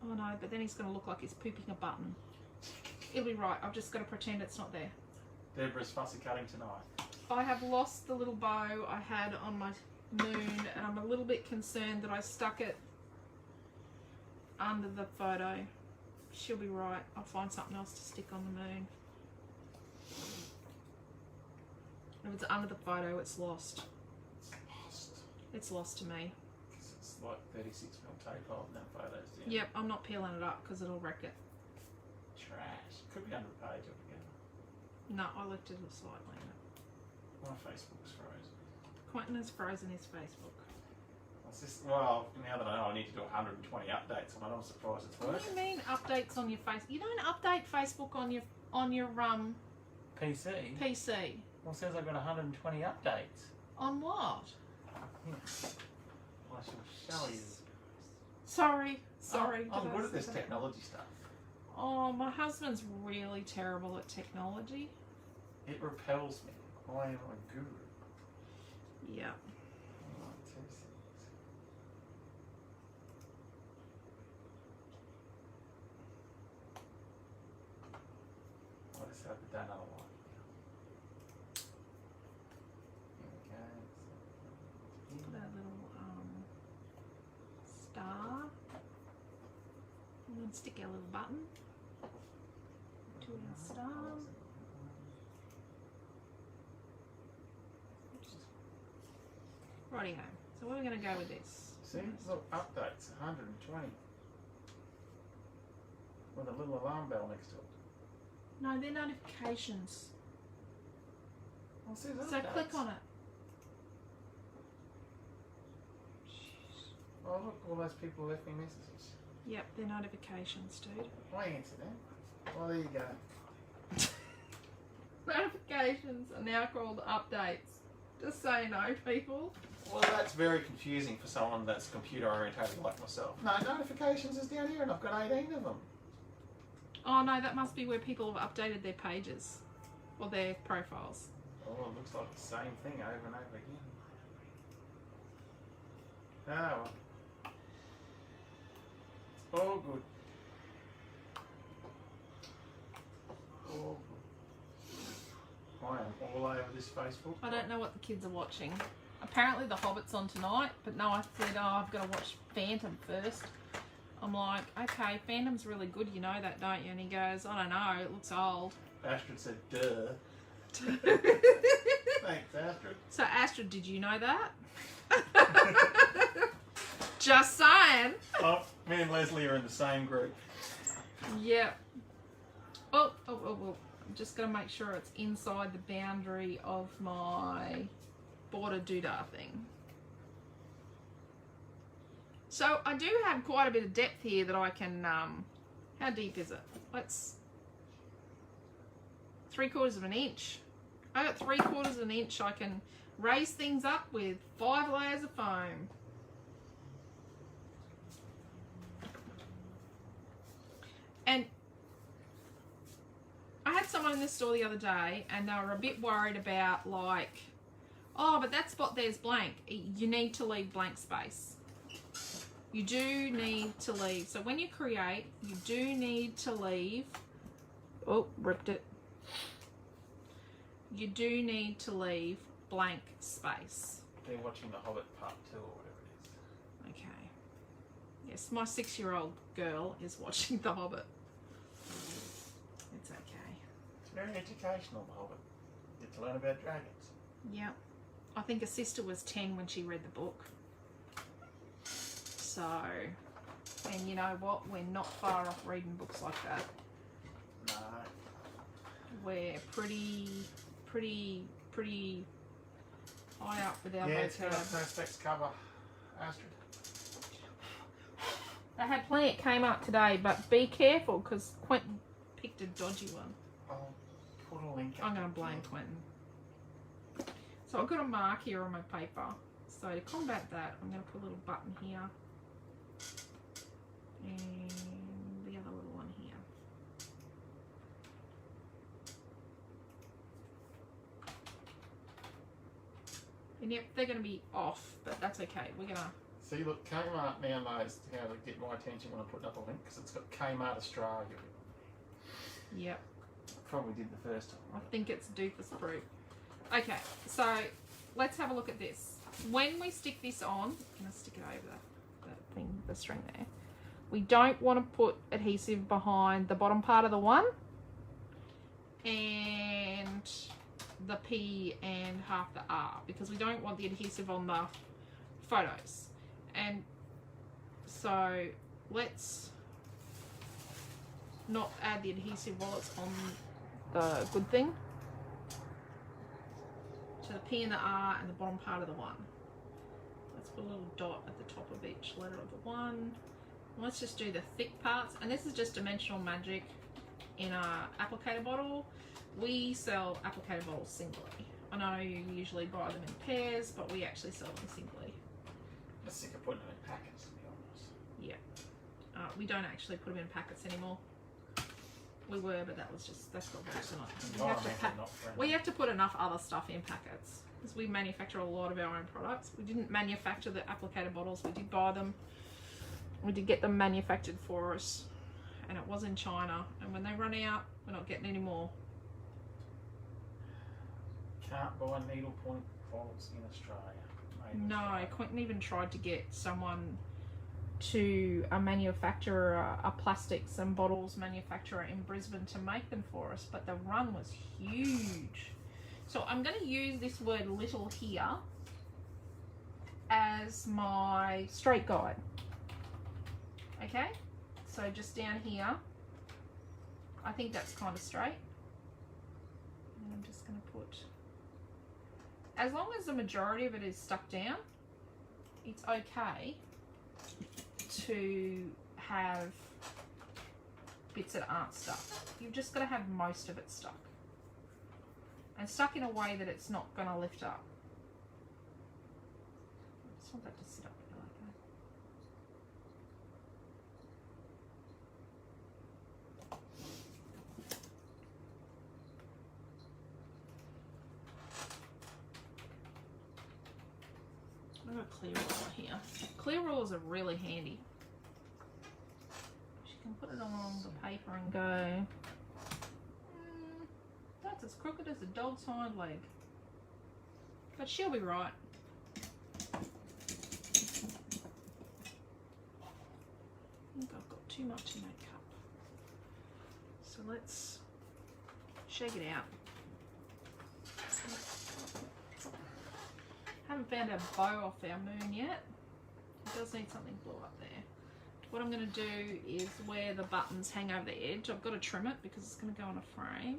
Oh no, but then he's going to look like he's pooping a button. It'll be right. I've just got to pretend it's not there. Deborah's fussy cutting tonight. I have lost the little bow I had on my moon, and I'm a little bit concerned that I stuck it under the photo. She'll be right. I'll find something else to stick on the moon. If it's under the photo, it's lost. Lost. It's lost to me. It's like 36 mil tape holding that photos down. Yep, I'm not peeling it up because it'll wreck it. Trash. Could be under a page altogether. No, I lifted it slightly. My Facebook's frozen. Quentin has frozen his Facebook. It's just, well, now that I know I need to do 120 updates on it, I'm surprised it's What working. do you mean updates on your face? You don't update Facebook on your PC? PC. Well, it says I've got 120 updates. On what? I shall show you. Sorry. I'm did I good at say this that? technology stuff. Oh, my husband's really terrible at technology. It repels me. I am a guru. Yeah. Alright, 2 seconds. I just have to do another one. Here we go. Put a little star. And then stick our little button to our star. Righty ho. So where are we going to go with this? See, look, updates, 120. With a little alarm bell next to it. No, they're notifications. Oh, see, So click on it. Oh, look, all those people left me messages. Yep, they're notifications, dude. I answered them. Well, there you go. Notifications are now called updates. Just so you know, people. Well, that's very confusing for someone that's computer orientated like myself. No, notifications is down here and I've got 18 of them. Oh no, that must be where people have updated their pages or their profiles. Oh, it looks like the same thing over and over again. Oh, well. Oh, good. Oh, good. I am all over this Facebook. I don't know what the kids are watching. Apparently The Hobbit's on tonight, but no, I said, oh, I've got to watch Phantom first. I'm like, okay, Phantom's really good, you know that, don't you? And he goes, I don't know, it looks old. Astrid said, duh. Thanks, Astrid. So Astrid, did you know that? Just saying. Oh, me and Leslie are in the same group. Yep. Oh. I'm just going to make sure it's inside the boundary of my border doodah thing. So I do have quite a bit of depth here that I can, how deep is it? Let's, 3/4 of an inch. I got 3/4 of an inch. I can raise things up with 5 layers of foam. And I had someone in the store the other day and they were a bit worried about, like, oh, but that spot there's blank. You need to leave blank space. You do need to leave. So when you create, you do need to leave. Oh, ripped it. You do need to leave blank space. They're watching The Hobbit Part 2 or whatever it is. Okay. Yes, my 6-year-old girl is watching The Hobbit. It's okay. It's very educational, The Hobbit. You get to learn about dragons. Yeah. I think her sister was 10 when she read the book. So, and you know what? We're not far off reading books like that. No. We're pretty high up with our Yeah, it's got a vocab. perspex cover, Astrid. They had plenty at Kmart today, but be careful because Quentin picked a dodgy one. I'll put a link. I'm going to blame Quentin. So I've got a mark here on my paper. So to combat that, I'm going to put a little button here. And the other little one here. And yep, they're going to be off, but that's okay. We're going to... See, look, Kmart now knows how to get my attention when I'm putting up a link because it's got Kmart Australia. Yep. Probably did the first time. I think it's doofus proof. Okay, so let's have a look at this. When we stick this on, I'm going to stick it over that thing, the string there. We don't want to put adhesive behind the bottom part of the 1 and the P and half the R because we don't want the adhesive on the photos. And so let's not add the adhesive while it's on the good thing. So the P and the R and the bottom part of the 1. Let's put a little dot at the top of each letter of the 1. Let's just do the thick parts. And this is just Dimensional Magic in a applicator bottle. We sell applicator bottles singly. I know you usually buy them in pairs, but we actually sell them singly. I'm sick of putting them in packets, to be honest. Yeah. We don't actually put them in packets anymore. We were, but that's got worse than we have to put enough other stuff in packets because we manufacture a lot of our own products. We didn't manufacture the applicator bottles. We did buy them. We did get them manufactured for us, and it was in China. And when they run out, we're not getting any more. Can't buy needlepoint bottles in Australia. No, Quentin even tried to get someone to a manufacturer, a plastics and bottles manufacturer in Brisbane to make them for us, but the run was huge. So I'm going to use this word little here as my straight guide. Okay, so just down here, I think that's kind of straight. And I'm just going to put, as long as the majority of it is stuck down, it's okay to have bits that aren't stuck. You've just got to have most of it stuck. And stuck in a way that it's not going to lift up. I just want that to sit up there like that. I've got a clear ruler here. Clear rulers are really handy. You can put it along the paper and go, that's as crooked as a dog's hind leg. But she'll be right. I think I've got too much in that cup. So let's shake it out. Haven't found our bow off our moon yet. It does need something blue up there. What I'm going to do is where the buttons hang over the edge, I've got to trim it because it's going to go on a frame.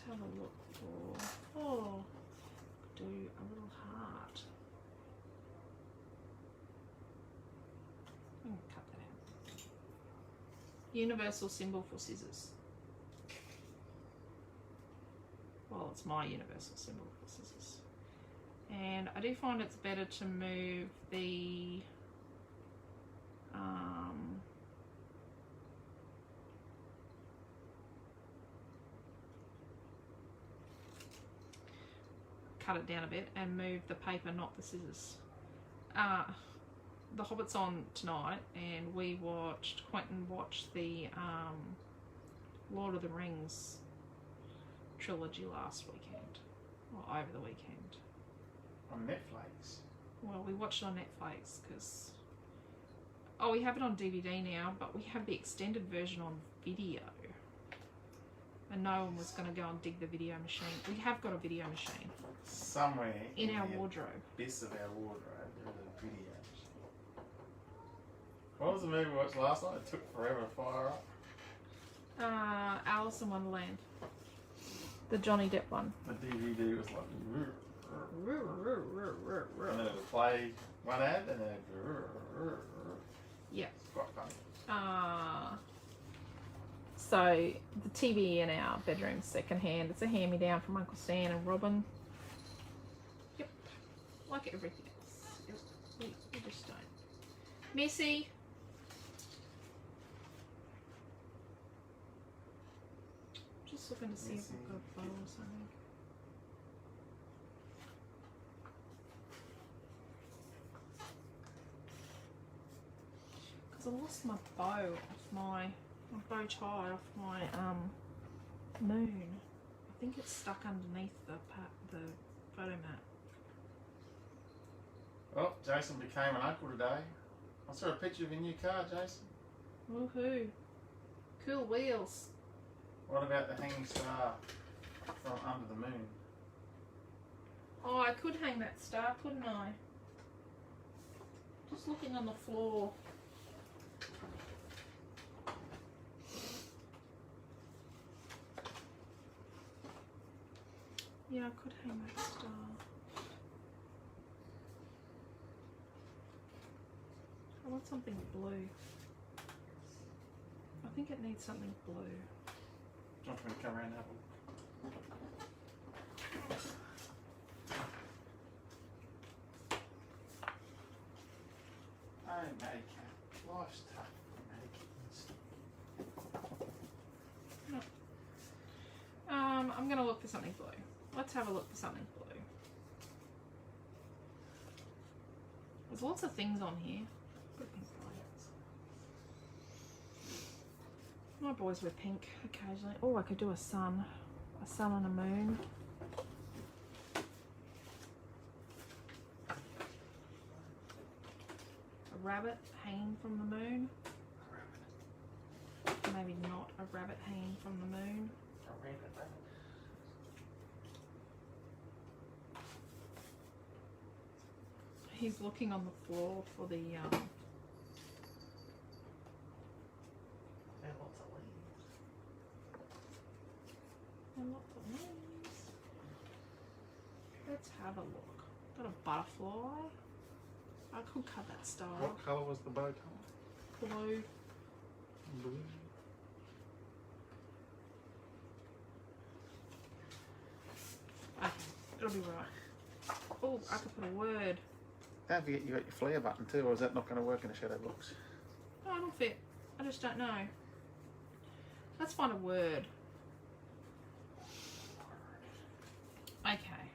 have a look for, oh, do a little heart. I'm going to cut that out. Universal symbol for scissors. Well, it's my universal symbol for scissors. And I do find it's better to move the cut it down a bit and move the paper, not the scissors. The Hobbit's on tonight, and Quentin watched the Lord of the Rings trilogy last weekend, or over the weekend. On Netflix. Well, we watched it on Netflix because, we have it on DVD now, but we have the extended version on video. And no one was going to go and dig the video machine. We have got a video machine. Somewhere in our wardrobe. Abyss of our wardrobe, there is a video. What was the movie we watched last night? It took forever to fire up. Alice in Wonderland. The Johnny Depp one. The DVD was like... And then it would play one ad and then it... Yeah. It's quite funny. So the TV in our bedroom is secondhand. It's a hand-me-down from Uncle Stan and Robin. Yep. Like everything else. Yep. We just don't. Missy. Just looking to see if we've got a photo or something. Because I lost my bow off my bow tie off my moon. I think it's stuck underneath the photo mat. Oh, Jason became an uncle today. I saw a picture of your new car, Jason. Woohoo! Cool wheels. What about the hanging star from under the moon? Oh, I could hang that star, couldn't I? Just looking on the floor. Yeah, I could hang that star. I want something blue. I think it needs something blue. Do you want me to come around and have a look? Oh, Maddie Cat. Life's tough for Maddie Kittens. I'm gonna look for something blue. Let's have a look for something blue. There's lots of things on here. Got pink lights. My boys wear pink occasionally. Oh, I could do a sun and a moon. A rabbit hanging from the moon. Maybe not a rabbit hanging from the moon. A rabbit. He's looking on the floor for the There are lots of leaves. and lots of leaves. Let's have a look. Got a butterfly. I could cut that star. What colour was the bow tie? Blue. Blue. Okay, it'll be right. Oh, I could put a word. Don't forget you got your flare button too, or is that not going to work in a shadow box? No, it'll fit. I just don't know. Let's find a word. Okay.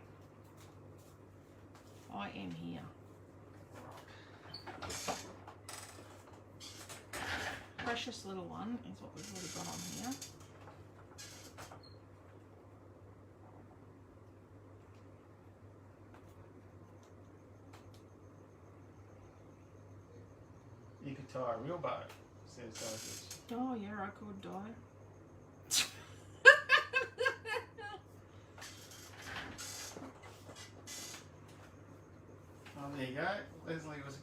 I am here. Precious little one is what we've already got on here. You could tie a real bow, says Douglas. Oh yeah, I could die. Oh, there you go. Leslie was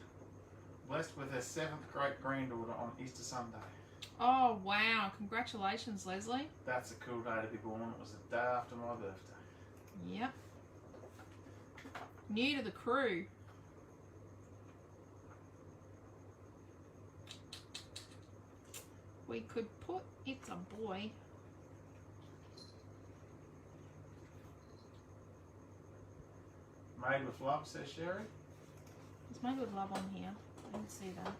blessed with her 7th great granddaughter on Easter Sunday. Oh, wow. Congratulations, Leslie. That's a cool day to be born. It was the day after my birthday. Yep. New to the crew. We could put it's a boy. Made with love, says Sherry. It's made with love on here. I didn't see that.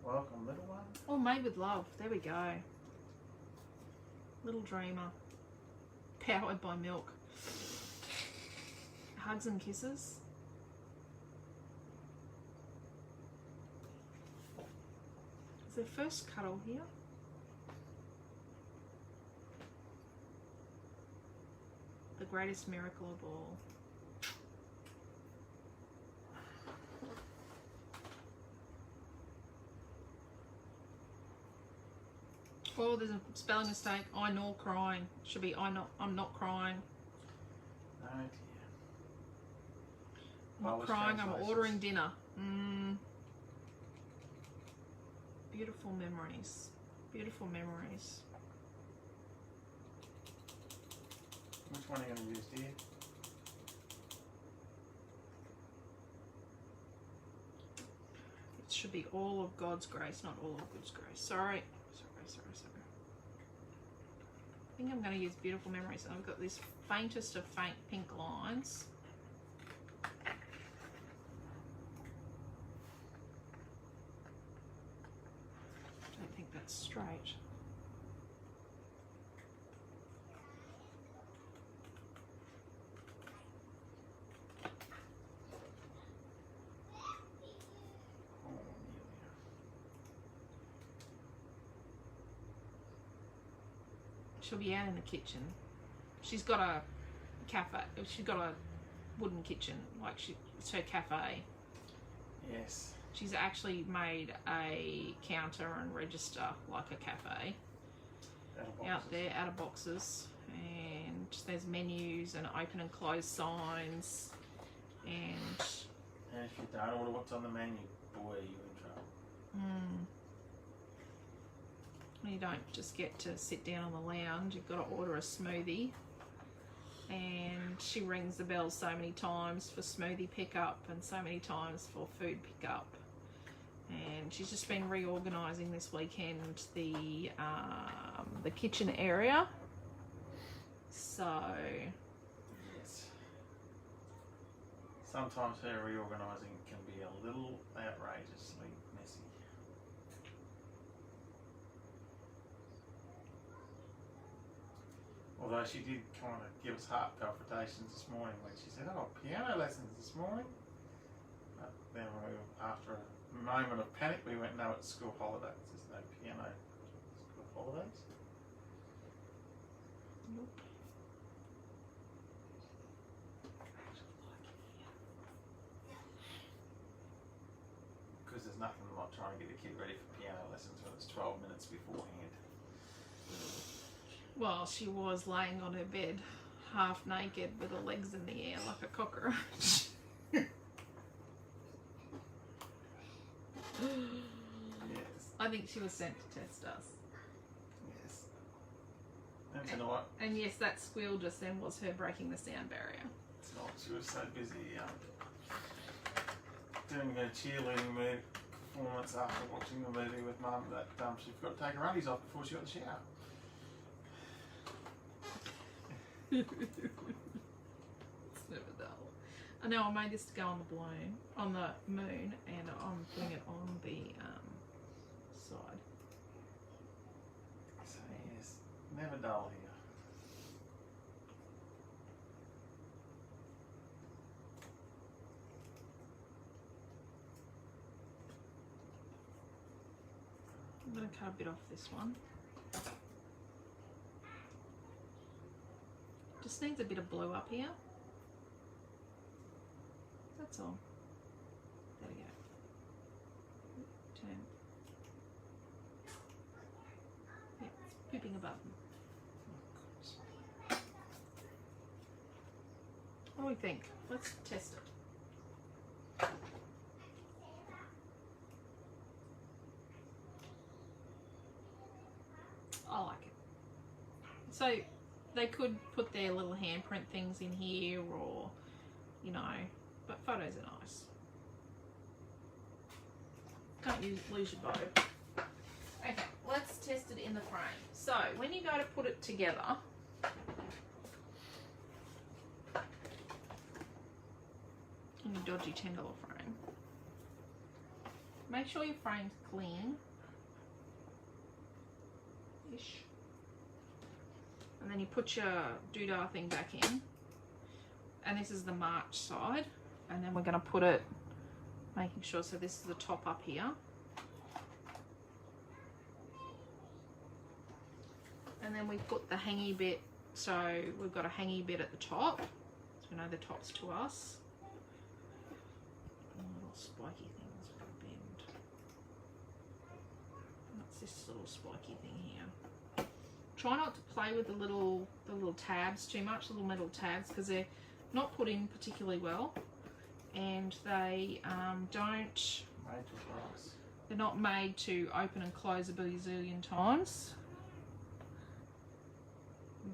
Welcome, little one. Oh, made with love. There we go. Little dreamer. Powered by milk. Hugs and kisses. Is there first cuddle here? The greatest miracle of all. Oh, there's a spelling mistake. I nor crying. Should be I'm not crying. Oh dear. I'm not Polish crying, I'm translations. ordering dinner. Beautiful memories. Beautiful memories. Which one are you going to use, dear? It should be all of God's grace, not all of God's grace. Sorry. I think I'm going to use beautiful memories. I've got this faintest of faint pink lines. I don't think that's straight. Oh, Amelia. She'll be out in the kitchen. She's got a cafe. She's got a wooden kitchen. Like it's her cafe. Yes. She's actually made a counter and register like a cafe out there, out of boxes. And there's menus and open and close signs. And if you don't order what's on the menu, boy, are you in trouble. you don't just get to sit down on the lounge. You've got to order a smoothie. And she rings the bell so many times for smoothie pickup and so many times for food pickup. And she's just been reorganising this weekend the kitchen area. So Yes. Sometimes her reorganising can be a little outrageously messy. Although she did kind of give us heart palpitations this morning when she said, "Oh, piano lessons this morning." But then after a moment of panic, we went, "No, it's school holidays. There's no piano school holidays." nope. Because there's nothing like trying to get a kid ready for piano lessons when it's 12 minutes beforehand. Well, she was laying on her bed, half naked, with her legs in the air like a cockroach. Yes. I think she was sent to test us. Yes. And tonight, And yes, that squeal just then was her breaking the sound barrier. she was so busy doing her cheerleading performance after watching the movie with Mum that she forgot to take her undies off before she got the shower. It's never dull. I know I made this to go on the moon, and I'm putting it on the side. So yes, never dull here. I'm going to cut a bit off this one. Just needs a bit of blue up here. That's all. There we go. Turn. Yeah, it's pooping a button. What do we think? Let's test it. I like it. So they could put their little handprint things in here, or, you know, but photos are nice. Can't lose your bow. Okay, let's test it in the frame. So when you go to put it together, in your dodgy $10 frame, make sure your frame's clean. Ish. And then you put your doodah thing back in. And this is the march side. And then we're going to put it, making sure, so this is the top up here. And then we put the hangy bit, so we've got a hangy bit at the top. So we know the top's to us. And little spiky things for a bend. What's this little spiky thing here? Try not to play with the little tabs too much, little metal tabs, because they're not put in particularly well, and they don't. They're not made to open and close a bazillion times.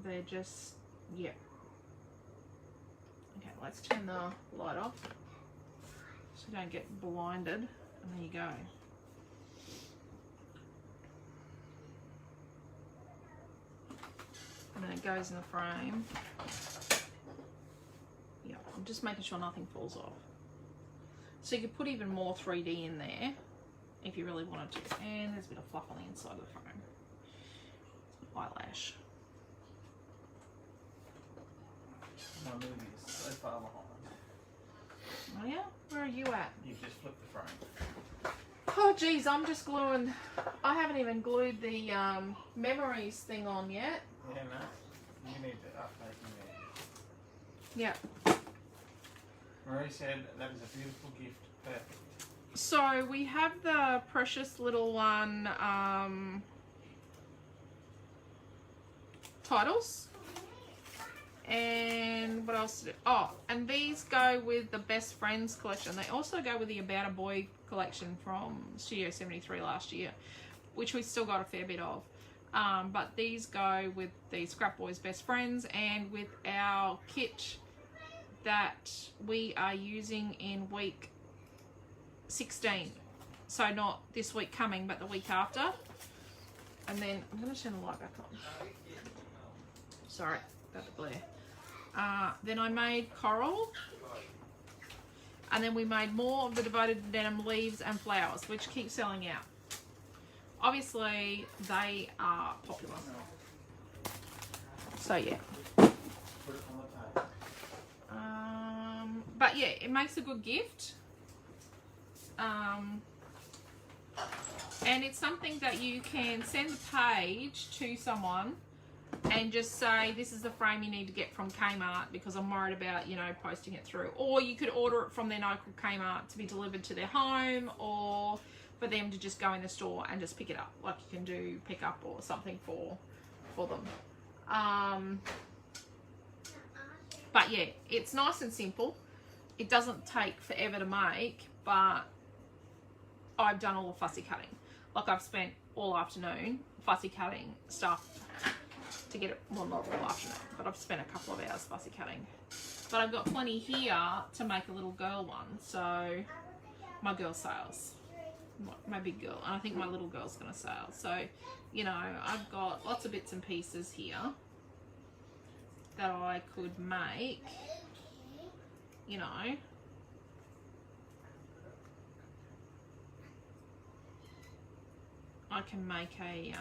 They're just, yeah. Okay, let's turn the light off so you don't get blinded. And there you go. And then it goes in the frame. Yeah, I'm just making sure nothing falls off. So you could put even more 3D in there if you really wanted to. And there's a bit of fluff on the inside of the frame. Eyelash. My movie is so far behind. Oh yeah? Where are you at? You've just flipped the frame. Oh geez, I'm just gluing. I haven't even glued the memories thing on yet. Yeah, no. You need to update me Yeah. there. Marie said that is a beautiful gift. Perfect. So we have the precious little one titles. And what else did it? Oh, and these go with the Best Friends collection. They also go with the About a Boy collection from Studio 73 last year, which we still got a fair bit of. But these go with the Scrap Boys Best Friends and with our kit that we are using in week 16. So not this week coming, but the week after. And then I'm going to turn the light back on. Sorry about the glare. Then I made coral, and then we made more of the Devoted Denim leaves and flowers, which keep selling out. Obviously, they are popular. So yeah. Put it on the table. But yeah, it makes a good gift. And it's something that you can send the page to someone and just say, this is the frame you need to get from Kmart because I'm worried about, you know, posting it through. Or you could order it from their local Kmart to be delivered to their home, or for them to just go in the store and just pick it up. Like you can do pick up or something for them. But yeah, it's nice and simple. It doesn't take forever to make, but I've done all the fussy cutting. Like I've spent all afternoon fussy cutting stuff to get it, well not all afternoon, but I've spent a couple of hours fussy cutting. But I've got plenty here to make a little girl one, so my girl sales, my big girl, and I think my little girl's gonna sail. So, you know, I've got lots of bits and pieces here that I could make, you know. I can make a,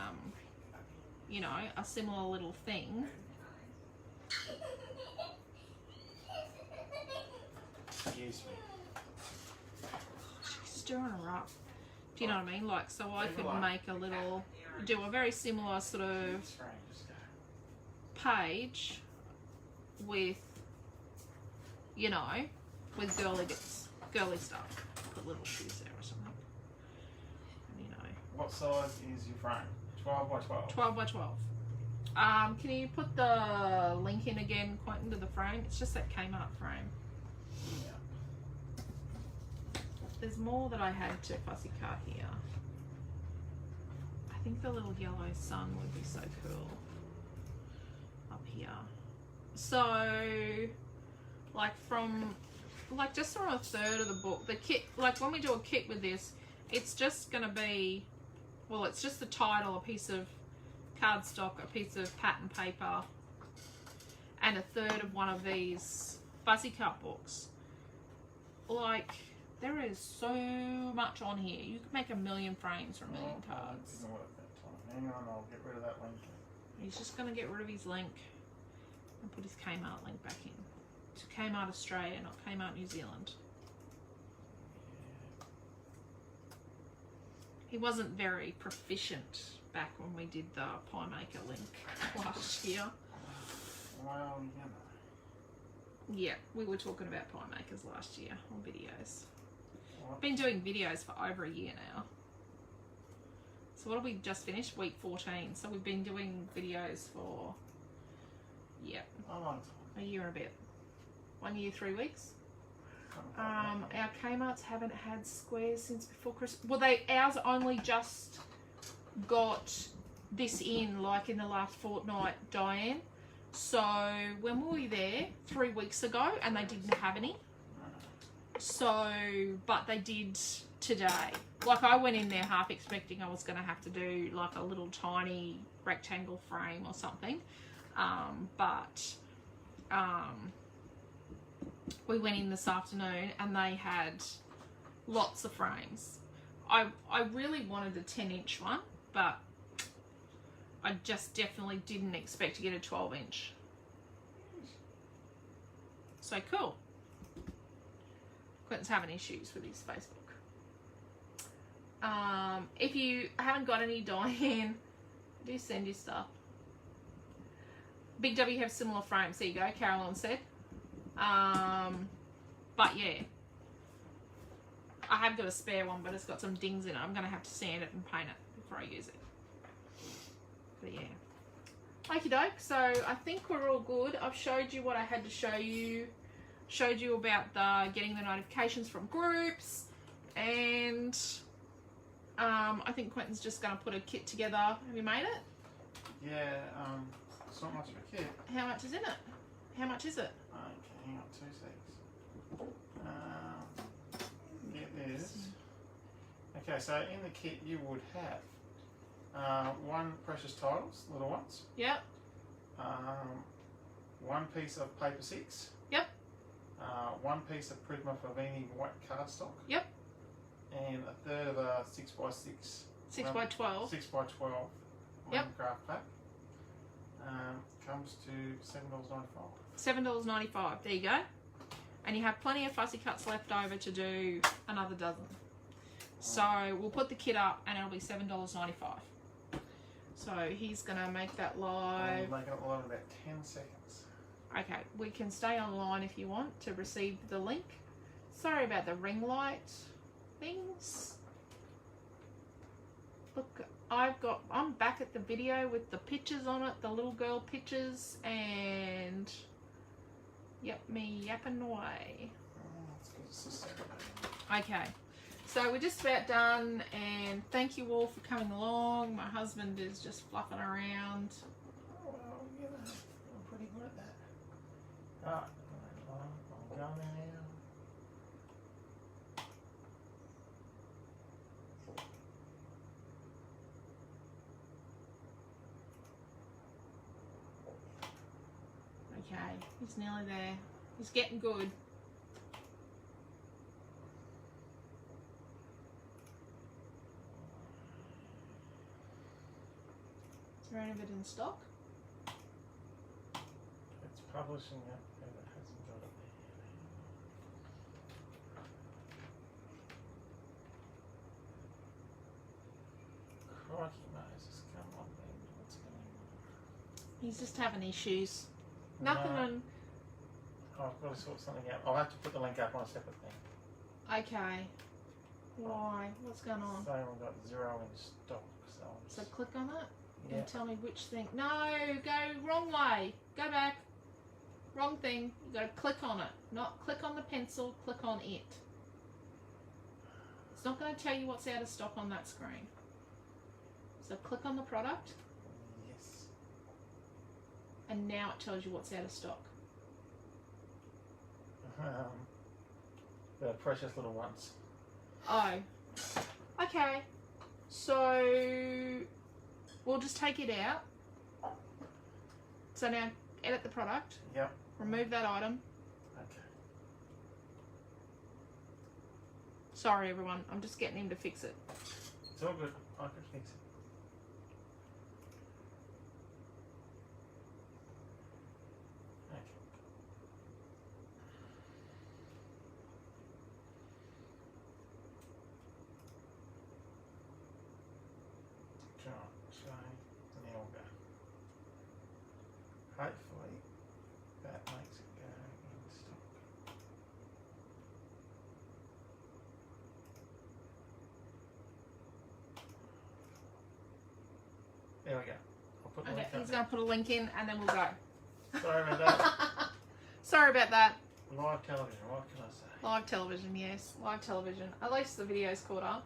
you know, a similar little thing. Excuse me. She's stirring her up. Do you know what I mean? Like, so I could make a little, do a very similar sort of page with, you know, with girly bits, girly stuff. Put little shoes there or something. And, you know. What size is your frame? 12 by 12? 12 by 12. Can you put the link in again, Quentin, to the frame? It's just that Kmart frame. Yeah. There's more that I had to fussy cut here. I think the little yellow sun would be so cool up here. So, like just from a third of the book, the kit, like when we do a kit with this, it's just going to be, well, it's just the title, a piece of cardstock, a piece of pattern paper, and a third of one of these fuzzy cut books. Like, there is so much on here. You could make 1,000,000 frames for 1,000,000 cards. Hang on, I'll get rid of that link. He's just going to get rid of his link and put his Kmart link back in. To Kmart Australia, not Kmart New Zealand. He wasn't very proficient back when we did the Pie Maker link last year. Well, Yeah, we were talking about pie makers last year on videos. What? Been doing videos for over a year now. So what have we just finished? Week 14. So we've been doing videos for, yeah, a year and a bit. 1 year, 3 weeks. Our Kmart's haven't had squares since before Christmas. Well, ours only just got this in, like in the last fortnight, Diane. So when were we there? 3 weeks ago, and they didn't have any. So, but they did today. Like, I went in there half expecting I was going to have to do like a little tiny rectangle frame or something. But we went in this afternoon and they had lots of frames. I really wanted a 10-inch one, but I just definitely didn't expect to get a 12-inch. So cool. Quentin's having issues with his Facebook. If you haven't got any, Diane, do send your stuff. Big W have similar frames. There you go, Carolyn said. But yeah, I have got a spare one, but it's got some dings in it. I'm going to have to sand it and paint it before I use it. But yeah. Okie doke, so I think we're all good. I've showed you what I had to show you. Showed you about the getting the notifications from groups, and I think Quentin's just going to put a kit together. Have you made it? Yeah, it's not much of a kit. How much is in it? How much is it? Okay, hang on 2 seconds. Get this. Okay, so in the kit you would have 1 precious titles, little ones. Yep. 1 piece of paper 6. Yep. 1 piece of Prisma Favini white cardstock. Yep. And a third of a 6x6. 6x12. 6x12. Yep. Lemoncraft pack. Comes to $7.95. $7.95. There you go. And you have plenty of fussy cuts left over to do another dozen. So we'll put the kit up and it'll be $7.95. So he's going to make that live. I'll make it live in about 10 seconds. Okay, we can stay online if you want to receive the link. Sorry about the ring light things. Look, I'm back at the video with the pictures on it, the little girl pictures, and yep, me yapping away. Okay, so we're just about done, and thank you all for coming along. My husband is just fluffing around. Oh, well, you know, I'm pretty good at that. Alright, I'm going now. Okay, he's nearly there. He's getting good. Is there any of it in stock? It's publishing it, and it hasn't got it there. Crikey, Moses, come on, baby, what's going on? He's just having issues. Nothing No. on. Oh, I've got to sort something out. I'll have to put the link up on a separate thing. Okay. Why? What's going on? So we've got 0 in stock, so I'll So just... click on it Yeah. and tell me which thing. No, go wrong way. Go back. Wrong thing. You got to click on it. Not click on the pencil. Click on it. It's not going to tell you what's out of stock on that screen. So click on the product, Yes. and now it tells you what's out of stock. The precious little ones. Oh, okay. So we'll just take it out. So now edit the product, Yep. remove that item. Okay. Sorry everyone, I'm just getting him to fix it. It's all good. I can fix it. Okay. So now we'll go. Hopefully that makes it go in stock. There we go. I'll put the Okay, link up he's there. going to put a link in and then we'll go. Sorry about that. Sorry about that. Live television, what can I say? Live television, yes. Live television. At least the video's caught up.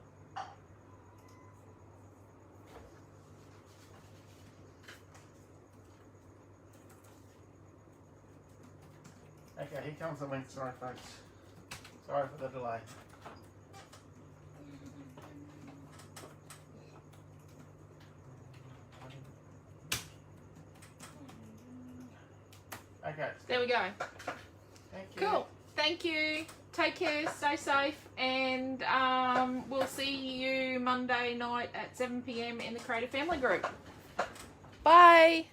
Okay, here comes the link. Sorry, folks. Sorry for the delay. Okay. There we go. Thank you. Cool. Thank you. Take care. Stay safe. And we'll see you Monday night at 7 p.m. in the Creative Family Group. Bye.